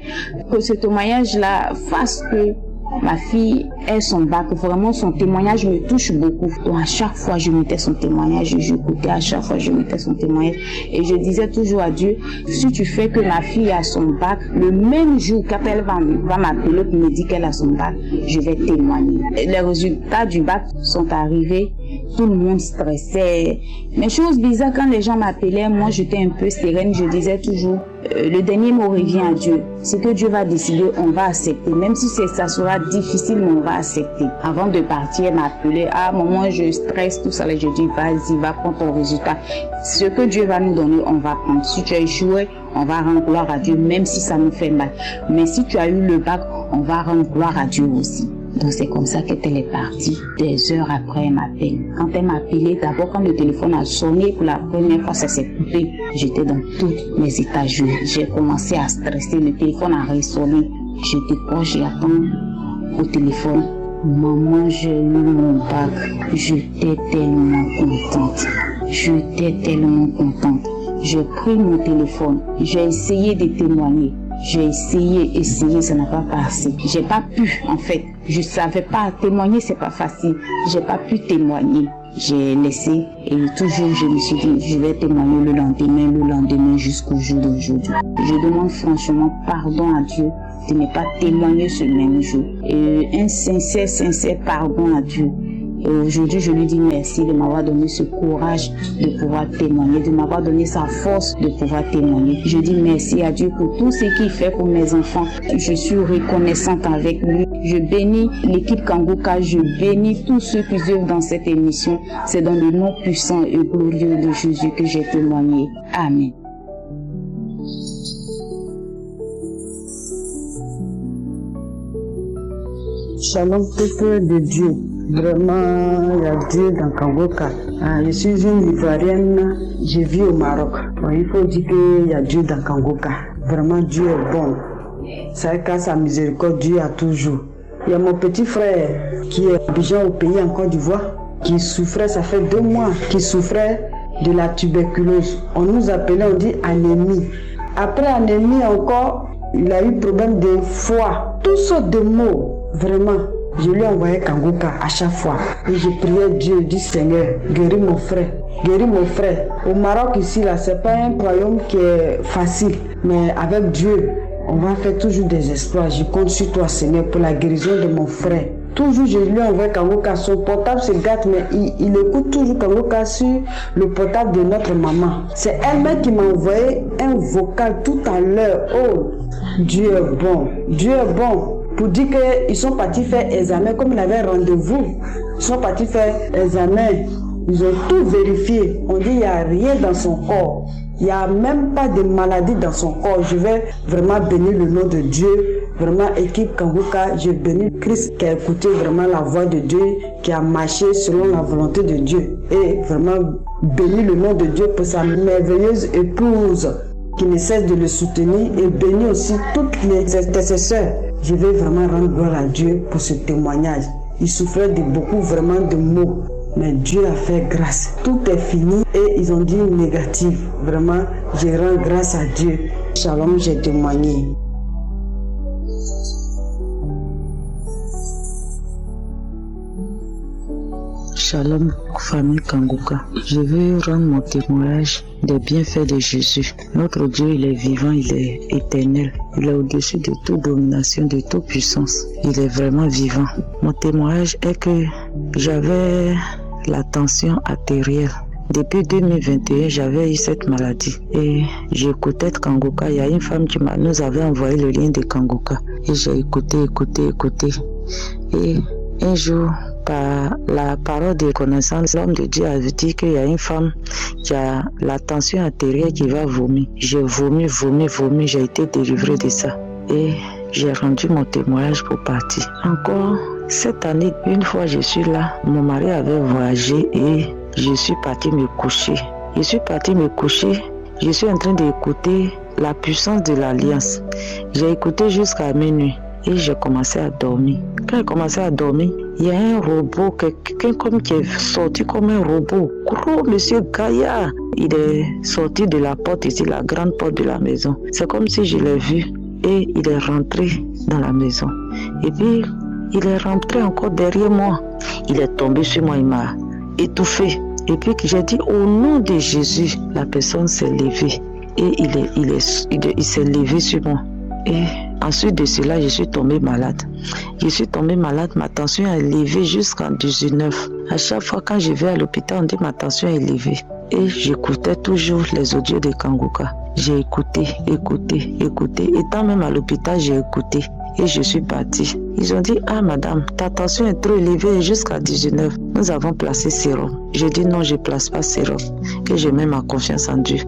que ce témoignage-là fasse que ma fille ait son bac. Vraiment, son témoignage me touche beaucoup. Donc, à chaque fois, je mettais son témoignage et j'écoutais. À chaque fois, je mettais son témoignage. Et je disais toujours à Dieu, si tu fais que ma fille a son bac, le même jour, quand elle va m'appeler pour me dire qu'elle a son bac, je vais témoigner. Les résultats du bac sont arrivés. Tout le monde stressait. Mais chose bizarre, quand les gens m'appelaient, moi, j'étais un peu sereine. Je disais toujours, le dernier mot revient à Dieu. Ce que Dieu va décider, on va accepter. Même si ça sera difficile, mais on va accepter. Avant de partir, elle m'appelait. Ah, maman, je stresse, tout ça. Je dis, vas-y, va prendre ton résultat. Ce que Dieu va nous donner, on va prendre. Si tu as échoué, on va rendre gloire à Dieu, même si ça nous fait mal. Mais si tu as eu le bac, on va rendre gloire à Dieu aussi. Donc c'est comme ça qu'elle est partie. Des heures après, elle m'appelle. Quand elle m'a appelé, d'abord quand le téléphone a sonné pour la première fois, ça s'est coupé. J'étais dans tous mes états. J'ai commencé à stresser. Le téléphone a résonné. Je décroche, j'attends au téléphone. Maman, j'ai eu mon bac. J'étais tellement contente. J'ai pris mon téléphone. J'ai essayé de témoigner. J'ai essayé, ça n'a pas passé. J'ai pas pu, en fait. Je savais pas témoigner, c'est pas facile. J'ai pas pu témoigner. J'ai laissé et toujours je me suis dit, je vais témoigner le lendemain jusqu'au jour d'aujourd'hui. Je demande franchement pardon à Dieu de ne pas témoigner ce même jour. Et un sincère pardon à Dieu. Et aujourd'hui, je lui dis merci de m'avoir donné ce courage de pouvoir témoigner, de m'avoir donné sa force de pouvoir témoigner. Je dis merci à Dieu pour tout ce qu'il fait pour mes enfants. Je suis reconnaissante avec lui. Je bénis l'équipe Kanguka, je bénis tous ceux qui œuvrent dans cette émission. C'est dans le nom puissant et glorieux de Jésus que j'ai témoigné. Amen. Shalom, peuple de Dieu. Vraiment, il y a Dieu dans Kanguka. Je suis une Ivoirienne, je vis au Maroc. Il faut dire qu'il y a Dieu dans Kanguka. Vraiment, Dieu est bon. C'est qu'à sa miséricorde, Dieu a toujours. Il y a mon petit frère qui est Abidjan au pays en Côte d'Ivoire, qui souffrait, ça fait 2 mois, qui souffrait de la tuberculose. On nous appelait, on dit anémie. Après anémie encore, il a eu problème de foie. Toutes sortes de maux, vraiment. Je lui envoyais Kanguka à chaque fois. Et je priais Dieu, dis Seigneur, guéris mon frère. Guéris mon frère. Au Maroc ici, là, c'est pas un royaume qui est facile. Mais avec Dieu, on va faire toujours des exploits. Je compte sur toi, Seigneur, pour la guérison de mon frère. Toujours, je lui envoie Kanguka. Son portable se gâte, mais il écoute toujours Kanguka sur le portable de notre maman. C'est elle-même qui m'a envoyé un vocal tout à l'heure. Oh, Dieu est bon. Dieu est bon. Pour dire qu'ils sont partis faire examen, comme ils avaient rendez-vous. Ils sont partis faire examen. Ils ont tout vérifié. On dit qu'il n'y a rien dans son corps. Il n'y a même pas de maladie dans son corps. Je vais vraiment bénir le nom de Dieu. Vraiment, équipe Kanguka, je bénis Christ qui a écouté vraiment la voix de Dieu, qui a marché selon la volonté de Dieu. Et vraiment, bénis le nom de Dieu pour sa merveilleuse épouse qui ne cesse de le soutenir. Et bénis aussi toutes les intercesseurs. Je vais vraiment rendre gloire à Dieu pour ce témoignage. Il souffrait de beaucoup vraiment de maux. Mais Dieu a fait grâce. Tout est fini et ils ont dit négatif. Vraiment, je rends grâce à Dieu. Shalom, j'ai témoigné. Shalom, famille Kanguka. Je veux rendre mon témoignage des bienfaits de Jésus. Notre Dieu, il est vivant, il est éternel. Il est au-dessus de toute domination, de toute puissance. Il est vraiment vivant. Mon témoignage est que j'avais la tension artérielle. Depuis 2021, j'avais eu cette maladie et j'écoutais Kanguka. Il y a une femme qui nous avait envoyé le lien de Kanguka et j'ai écouté. Et un jour, par la parole de connaissance, l'homme de Dieu avait dit qu'il y a une femme qui a la tension artérielle qui va vomir. J'ai vomi, j'ai été délivrée de ça. Et j'ai rendu mon témoignage pour partir. Encore cette année, une fois je suis là, mon mari avait voyagé et je suis partie me coucher. Je suis en train d'écouter la puissance de l'alliance. J'ai écouté jusqu'à minuit et j'ai commencé à dormir. Quand j'ai commencé à dormir, il y a un robot, quelqu'un comme qui est sorti comme un robot. Gros monsieur Gaillard. Il est sorti de la porte ici, la grande porte de la maison. C'est comme si je l'ai vu et il est rentré dans la maison. Et puis, il est rentré encore derrière moi. Il est tombé sur moi, il m'a étouffé. Et puis j'ai dit au nom de Jésus, la personne s'est levée. Et il s'est levé sur moi. Et ensuite de cela, je suis tombée malade. Ma tension est élevée jusqu'en 19. À chaque fois quand je vais à l'hôpital, on dit ma tension est élevée. Et j'écoutais toujours les audios de Kanguka. J'ai écouté. Étant même à l'hôpital, j'ai écouté. Et je suis partie. Ils ont dit, ah madame, ta tension est trop élevée jusqu'à 19. Nous avons placé sérum. J'ai dit non, je ne place pas sérum. Et je mets ma confiance en Dieu.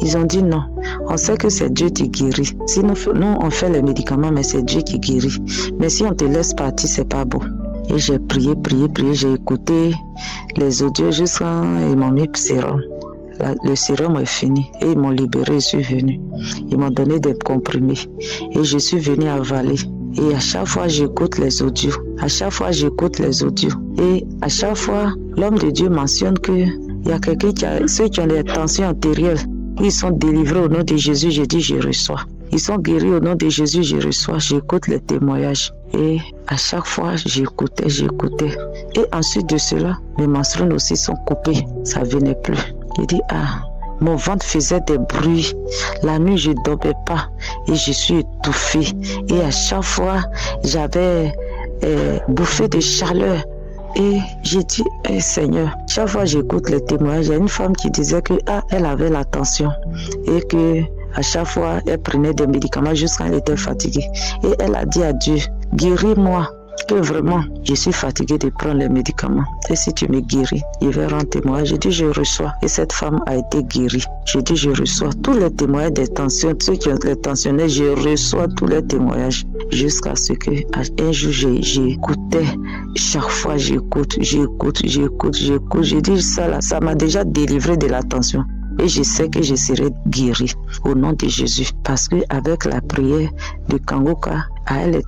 Ils ont dit non, on sait que c'est Dieu qui guérit. Si nous on fait les médicaments, mais c'est Dieu qui guérit. Mais si on te laisse partir, c'est pas bon. Et j'ai prié, j'ai écouté les audios jusqu'à ils m'ont mis sérum. Le sérum est fini et ils m'ont libéré, je suis venue. Ils m'ont donné des comprimés et je suis venue avaler. Et à chaque fois, j'écoute les audios. Et à chaque fois, l'homme de Dieu mentionne qu'il y a quelqu'un ceux qui ont des tensions artérielles. Ils sont délivrés au nom de Jésus, je dis, je reçois. Ils sont guéris au nom de Jésus, je reçois. J'écoute les témoignages. Et à chaque fois, j'écoutais. Et ensuite de cela, mes menstrues aussi sont coupées. Ça ne venait plus. Je dis, mon ventre faisait des bruits. La nuit, je ne dormais pas. Et je suis étouffée. Et à chaque fois, j'avais bouffé de chaleur. Et j'ai dit, Seigneur, chaque fois que j'écoute les témoignages, il y a une femme qui disait que elle avait la tension et que à chaque fois, elle prenait des médicaments jusqu'à elle était fatiguée. Et elle a dit à Dieu, guéris-moi, que vraiment, je suis fatiguée de prendre les médicaments. Et si tu me guéris, je vais rendre témoignage. J'ai dit, je reçois. Et cette femme a été guérie. J'ai dit, je reçois tous les témoignages des tensions. Ceux qui ont les tensionnés, je reçois tous les témoignages. Jusqu'à ce que, un jour, j'écoutais. Chaque fois, j'écoute. J'ai dit, ça là, ça m'a déjà délivré de la tension. Et je sais que je serai guérie au nom de Jésus. Parce que avec la prière de Kangoka, à elle,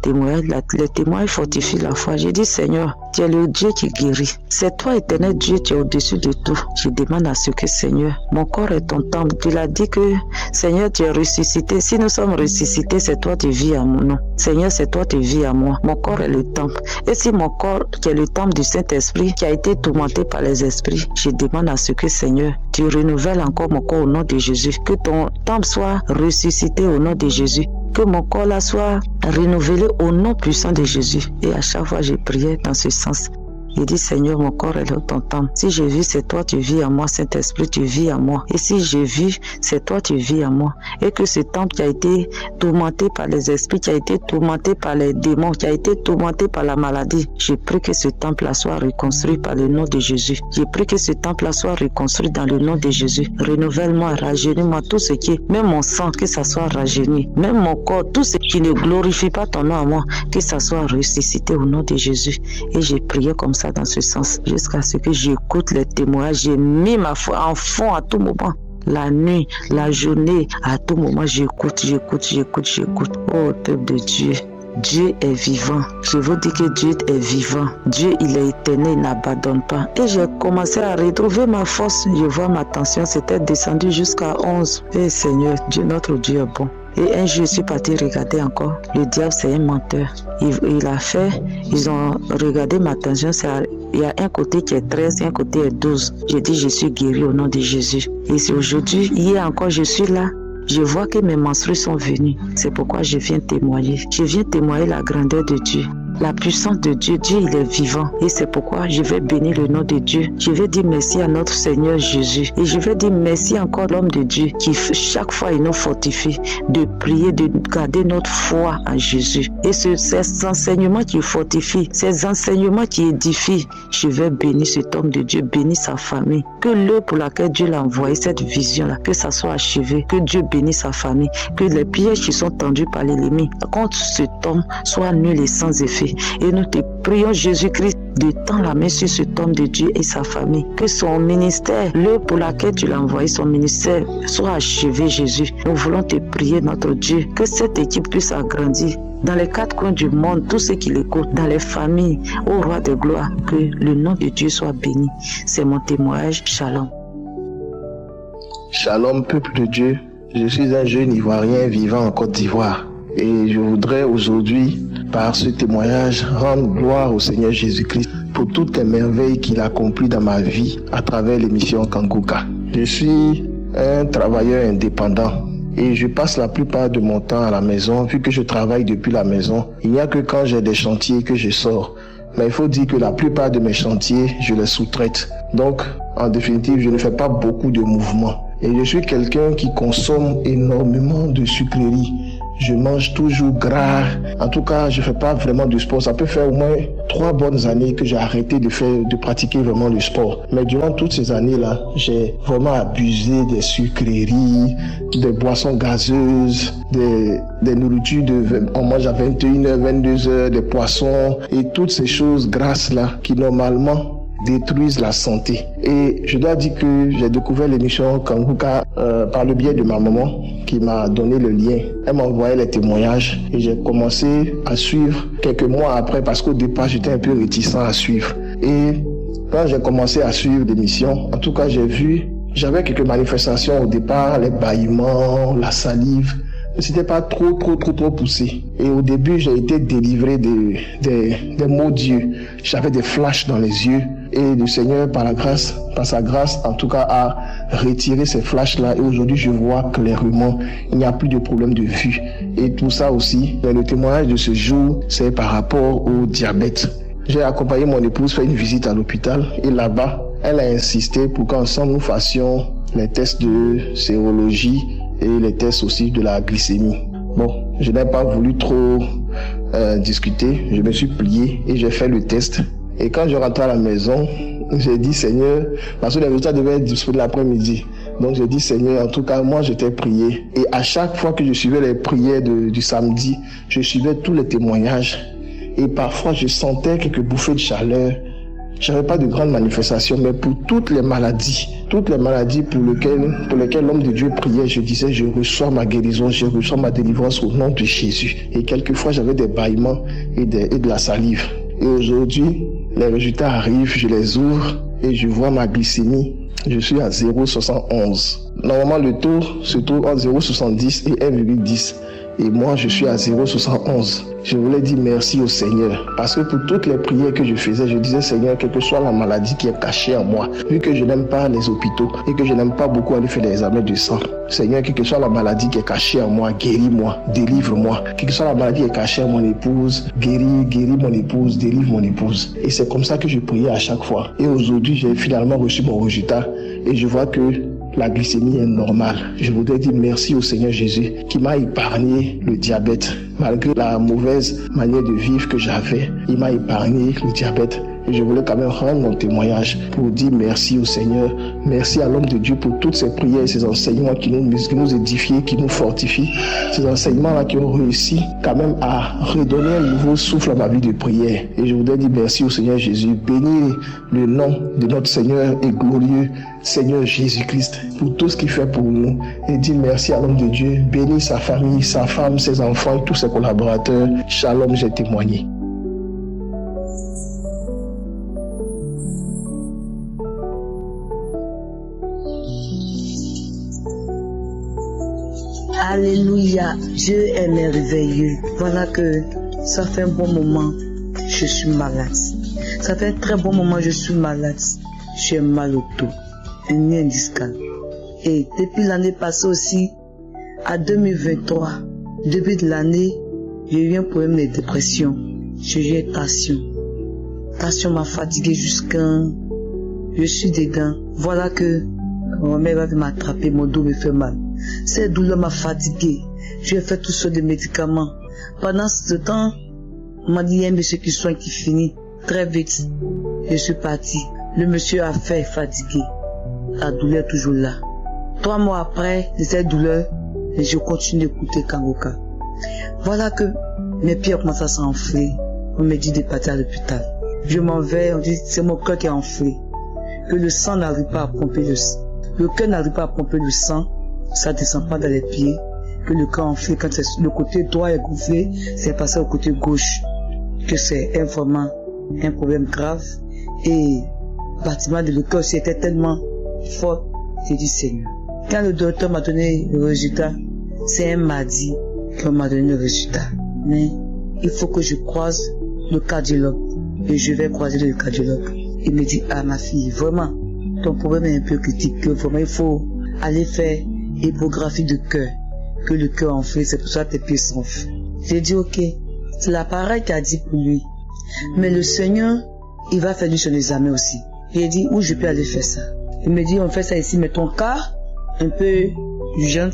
les témoins fortifient la foi. J'ai dit, Seigneur, tu es le Dieu qui guérit. C'est toi, éternel Dieu, tu es au-dessus de tout. Je demande à ce que, Seigneur, mon corps est ton temple. Tu l'as dit que, Seigneur, tu es ressuscité. Si nous sommes ressuscités, c'est toi qui vis à mon nom. Seigneur, c'est toi qui vis à moi. Mon corps est le temple. Et si mon corps, qui est le temple du Saint-Esprit, qui a été tourmenté par les esprits, je demande à ce que, Seigneur, tu renouvelles encore mon corps au nom de Jésus. Que ton temple soit ressuscité au nom de Jésus. Que mon corps là soit renouvelé au nom puissant de Jésus. Et à chaque fois, j'ai prié dans ce sens. J'ai dit, Seigneur, mon corps est ton temple. Si je vis, c'est toi, tu vis à moi. Saint-Esprit, tu vis à moi. Et si je vis, c'est toi, tu vis à moi. Et que ce temple qui a été tourmenté par les esprits, qui a été tourmenté par les démons, qui a été tourmenté par la maladie, je prie que ce temple-là soit reconstruit par le nom de Jésus. Je prie que ce temple-là soit reconstruit dans le nom de Jésus. Renouvelle-moi, rajeunis-moi tout ce qui est, même mon sang, que ça soit rajeuni. Même mon corps, tout ce qui ne glorifie pas ton nom à moi, que ça soit ressuscité au nom de Jésus. Et j'ai prié comme ça dans ce sens, jusqu'à ce que j'écoute les témoignages. J'ai mis ma foi en fond à tout moment. La nuit, la journée, à tout moment, j'écoute. Oh, peuple de Dieu, Dieu est vivant. Je vous dis que Dieu est vivant. Dieu, il est éternel, il n'abandonne pas. Et j'ai commencé à retrouver ma force. Je vois ma tension, c'était descendu jusqu'à 11. Et Seigneur, Dieu, notre Dieu est bon. Et un jour, je suis parti regarder encore. Le diable, c'est un menteur. Il a fait, ils ont regardé ma tension. Il y a un côté qui est 13 et un côté est 12. J'ai dit, je suis guéri au nom de Jésus. Et c'est aujourd'hui, hier encore, je suis là. Je vois que mes menstrues sont venues. C'est pourquoi je viens témoigner. Je viens témoigner la grandeur de Dieu. La puissance de Dieu, Dieu il est vivant et c'est pourquoi je vais bénir le nom de Dieu. Je vais dire merci à notre Seigneur Jésus et je vais dire merci encore à l'homme de Dieu qui chaque fois il nous fortifie de prier, de garder notre foi en Jésus. Et ces enseignements qui fortifient, ces enseignements qui édifient, je vais bénir cet homme de Dieu, bénir sa famille. Que l'heure pour laquelle Dieu l'a envoyé, cette vision-là, que ça soit achevé, que Dieu bénisse sa famille, que les pièges qui sont tendus par l'ennemi contre cet homme soient nuls et sans effet. Et nous te prions, Jésus-Christ, de tendre la main sur cet homme de Dieu et sa famille. Que son ministère, l'heure pour laquelle tu l'as envoyé, son ministère soit achevé, Jésus. Nous voulons te prier, notre Dieu, que cette équipe puisse agrandir dans les 4 coins du monde, tous ceux qui l'écoutent, dans les familles, au roi de gloire, que le nom de Dieu soit béni. C'est mon témoignage. Shalom. Shalom, peuple de Dieu. Je suis un jeune Ivoirien vivant en Côte d'Ivoire. Et je voudrais aujourd'hui, par ce témoignage, rendre gloire au Seigneur Jésus-Christ pour toutes les merveilles qu'il a accomplies dans ma vie à travers l'émission Kangoka. Je suis un travailleur indépendant et je passe la plupart de mon temps à la maison. Vu que je travaille depuis la maison, il n'y a que quand j'ai des chantiers que je sors. Mais il faut dire que la plupart de mes chantiers, je les sous-traite. Donc, en définitive, je ne fais pas beaucoup de mouvements. Et je suis quelqu'un qui consomme énormément de sucreries. Je mange toujours gras. En tout cas, je ne fais pas vraiment de sport. Ça peut faire au moins 3 bonnes années que j'ai arrêté de pratiquer vraiment le sport. Mais durant toutes ces années-là, j'ai vraiment abusé des sucreries, des boissons gazeuses, des nourritures on mange à 21h, 22h, des poissons et toutes ces choses grasses-là qui normalement détruisent la santé. Et je dois dire que j'ai découvert l'émission Kangoka par le biais de ma maman qui m'a donné le lien. Elle m'a envoyé les témoignages et j'ai commencé à suivre quelques mois après parce qu'au départ j'étais un peu réticent à suivre. Et quand j'ai commencé à suivre l'émission, en tout cas j'avais quelques manifestations au départ, les bâillements, la salive. C'était pas trop poussé. Et au début, j'ai été délivré des maux d'yeux. J'avais des flashs dans les yeux. Et le Seigneur, par sa grâce, en tout cas, a retiré ces flashs-là. Et aujourd'hui, je vois clairement, il n'y a plus de problème de vue. Et tout ça aussi, le témoignage de ce jour, c'est par rapport au diabète. j'ai accompagné mon épouse faire une visite à l'hôpital. Et là-bas, elle a insisté pour qu'ensemble nous fassions les tests de sérologie et les tests aussi de la glycémie. Bon, je n'ai pas voulu trop discuter. Je me suis plié et j'ai fait le test. Et quand je rentrais à la maison, j'ai dit Seigneur, parce que les résultats devaient être disponibles l'après-midi. Donc j'ai dit Seigneur, en tout cas moi je t'ai prié. Et à chaque fois que je suivais les prières du samedi, je suivais tous les témoignages. Et parfois je sentais quelques bouffées de chaleur. J'avais pas de grandes manifestations, mais pour toutes les maladies pour lesquelles l'homme de Dieu priait, je disais, je reçois ma guérison, je reçois ma délivrance au nom de Jésus. Et quelquefois, j'avais des bâillements et de la salive. Et aujourd'hui, les résultats arrivent, je les ouvre et je vois ma glycémie. Je suis à 0,71. Normalement, le taux se trouve entre 0,70 et 1,10. Et moi, je suis à 0,71. Je voulais dire merci au Seigneur. Parce que pour toutes les prières que je faisais, je disais, Seigneur, quelle que soit la maladie qui est cachée en moi, vu que je n'aime pas les hôpitaux et que je n'aime pas beaucoup aller faire des examens de sang, Seigneur, quelle que soit la maladie qui est cachée en moi, guéris-moi, délivre-moi. Quelle que soit la maladie qui est cachée en mon épouse, guéris mon épouse, délivre mon épouse. Et c'est comme ça que je priais à chaque fois. Et aujourd'hui, j'ai finalement reçu mon résultat et je vois que la glycémie est normale. Je voudrais dire merci au Seigneur Jésus qui m'a épargné le diabète. Malgré la mauvaise manière de vivre que j'avais, il m'a épargné le diabète. Et je voulais quand même rendre mon témoignage pour dire merci au Seigneur. Merci à l'homme de Dieu pour toutes ces prières et ces enseignements qui nous édifient, qui nous fortifient. Ces enseignements-là qui ont réussi quand même à redonner un nouveau souffle à ma vie de prière. Et je voudrais dire merci au Seigneur Jésus. Bénis le nom de notre Seigneur et glorieux Seigneur Jésus-Christ pour tout ce qu'il fait pour nous. Et dire merci à l'homme de Dieu. Bénis sa famille, sa femme, ses enfants et tous ses collaborateurs. Shalom, j'ai témoigné. Alléluia, Dieu est merveilleux. Voilà que ça fait un bon moment, je suis malade. Ça fait un très bon moment, je suis malade. J'ai mal au dos, une hernie discale. Et depuis l'année passée aussi, à 2023, début de l'année, j'ai eu un problème de dépression. J'ai eu une tension. Tension m'a fatigué jusqu'à... Je suis dedans. Voilà que ma mère va m'attraper, mon dos me fait mal. Cette douleur m'a fatigué. J'ai fait tout ça de médicaments. Pendant ce temps, on m'a dit, il y a un monsieur qui soigne qui finit très vite. Je suis parti. Le monsieur a fait fatigué. La douleur est toujours là. 3 mois après de cette douleur, je continue d'écouter Kangoka. Voilà que mes pieds commencent à s'enfler. On me dit de partir à l'hôpital. Je m'en vais, on dit c'est mon cœur qui est enflé. Que le sang n'arrive pas à pomper le cœur n'arrive pas à pomper le sang. Ça descend pas dans les pieds, que le cœur enflé, quand le côté droit est gonflé, c'est passé au côté gauche, que c'est vraiment un problème grave. Et le bâtiment de le cœur aussi était tellement fort, j'ai dit Seigneur. Quand le docteur m'a donné le résultat, c'est un mardi qu'on m'a donné le résultat. Mais il faut que je croise le cardiologue, et je vais croiser le cardiologue. Il me dit, ah ma fille, vraiment, ton problème est un peu critique, que vraiment il faut aller faire échographie de cœur, que le cœur enflé, c'est pour ça que tes pieds s'enflent. J'ai dit ok, c'est l'appareil qui a dit pour lui. Mais le Seigneur, il va faire son examen aussi. J'ai dit où je peux aller faire ça. Il me dit on fait ça ici, mais ton cas, un peu urgent,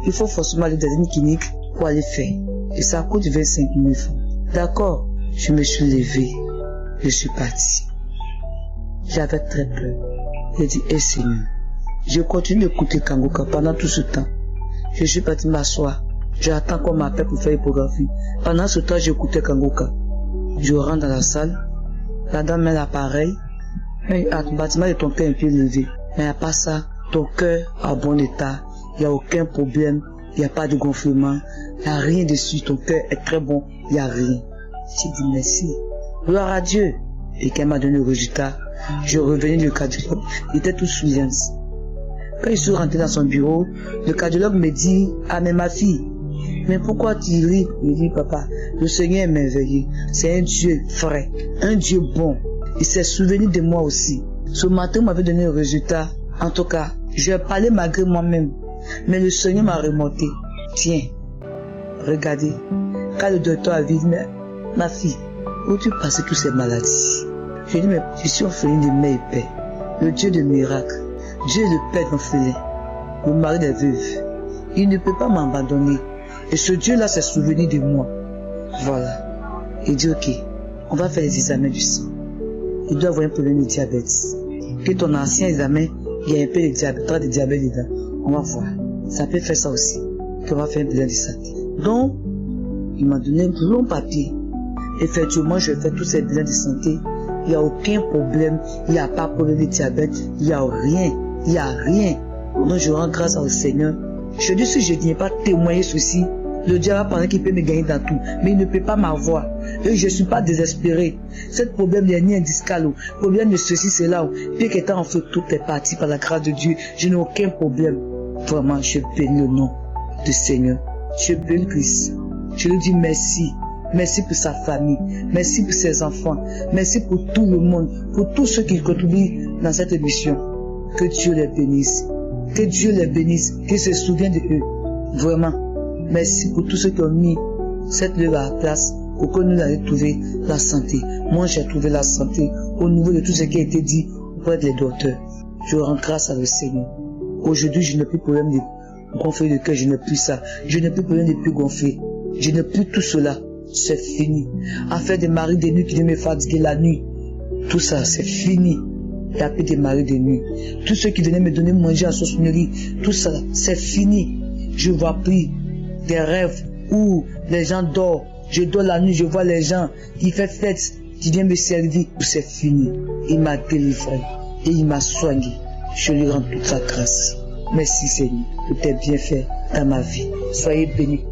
il faut forcément aller dans une clinique pour aller faire. Et ça coûte 25 000 francs. D'accord, je me suis levé, je suis parti. J'avais très peur. J'ai dit, eh Seigneur, je continue d'écouter Kangoka pendant tout ce temps. Je suis parti m'asseoir. J'attends qu'on m'appelle pour faire l'échographie. Pendant ce temps, j'écoutais Kangoka. Je rentre dans la salle. La dame met l'appareil. Le bâtiment de ton cœur est un peu levé. Mais à part ça, ton cœur est en bon état. Il n'y a aucun problème. Il n'y a pas de gonflement. Il n'y a rien dessus. Ton cœur est très bon. Il n'y a rien. J'ai dit merci. Gloire à Dieu. Et quand elle m'a donné le résultat, je revenais du cardiologue. Il était tout souriant. Quand je suis rentré dans son bureau, le cardiologue me dit, ah mais ma fille, mais pourquoi tu ris? Il dit, papa, le Seigneur est merveilleux. C'est un Dieu vrai, un Dieu bon. Il s'est souvenu de moi aussi. Ce matin, il m'avait donné le résultat. En tout cas, je vais parler malgré moi-même. Mais le Seigneur m'a remonté. Tiens, regardez. Quand le docteur a vu, ma fille, où tu passais toutes ces maladies. Je dis, mais je suis orpheline de mère et père, le Dieu de miracles, Dieu le Père d'orphelins, le mari des veuves. Il ne peut pas m'abandonner. Et ce Dieu-là s'est souvenu de moi. Voilà. Il dit, ok, on va faire les examens du sang. Il doit avoir un problème de diabète. Que ton ancien examen, il y a un peu de diabète dedans. On va voir. Ça peut faire ça aussi. Qu'on va faire un bilan de santé. Donc, il m'a donné un long papier. Effectivement, je vais faire tous ces bilans de santé. Il n'y a aucun problème. Il n'y a pas de problème de diabète. Il n'y a rien. Il n'y a rien. Donc, je rends grâce au Seigneur. Je dis, si je ne viens pas témoigner ceci, le diable va penser qu'il peut me gagner dans tout. Mais il ne peut pas m'avoir. Et je ne suis pas désespéré. Ce problème n'est ni indiscal. Problème de ceci, cela. Puis qu'étant en fait, tout est parti par la grâce de Dieu. Je n'ai aucun problème. Vraiment, je bénis le nom du Seigneur. Je bénis Christ. Je lui dis merci. Merci pour sa famille. Merci pour ses enfants. Merci pour tout le monde. Pour tous ceux qui contribuent dans cette émission. Que Dieu les bénisse. Que Dieu les bénisse. Qu'il se souvienne de eux. Vraiment. Merci pour tous ceux qui ont mis cette lèvre à la place pour que nous ayons trouvé la santé. Moi, j'ai trouvé la santé au niveau de tout ce qui a été dit auprès des docteurs. Je rends grâce à le Seigneur. Aujourd'hui, je n'ai plus problème de gonfler le cœur. Je n'ai plus ça. Je n'ai plus problème de plus gonfler. Je n'ai plus tout cela. C'est fini. À faire des maris de nuit qui viennent me fatiguer la nuit. Tout ça, c'est fini. Il n'y a plus de maris de nuit. Tous ceux qui venaient me donner manger à sauce-mairie, tout ça, c'est fini. Je vois plus des rêves où les gens dorment. Je dors la nuit, je vois les gens qui font fête, qui viennent me servir. C'est fini. Il m'a délivré et il m'a soigné. Je lui rends toute sa grâce. Merci Seigneur, tout est bien fait dans ma vie. Soyez bénis.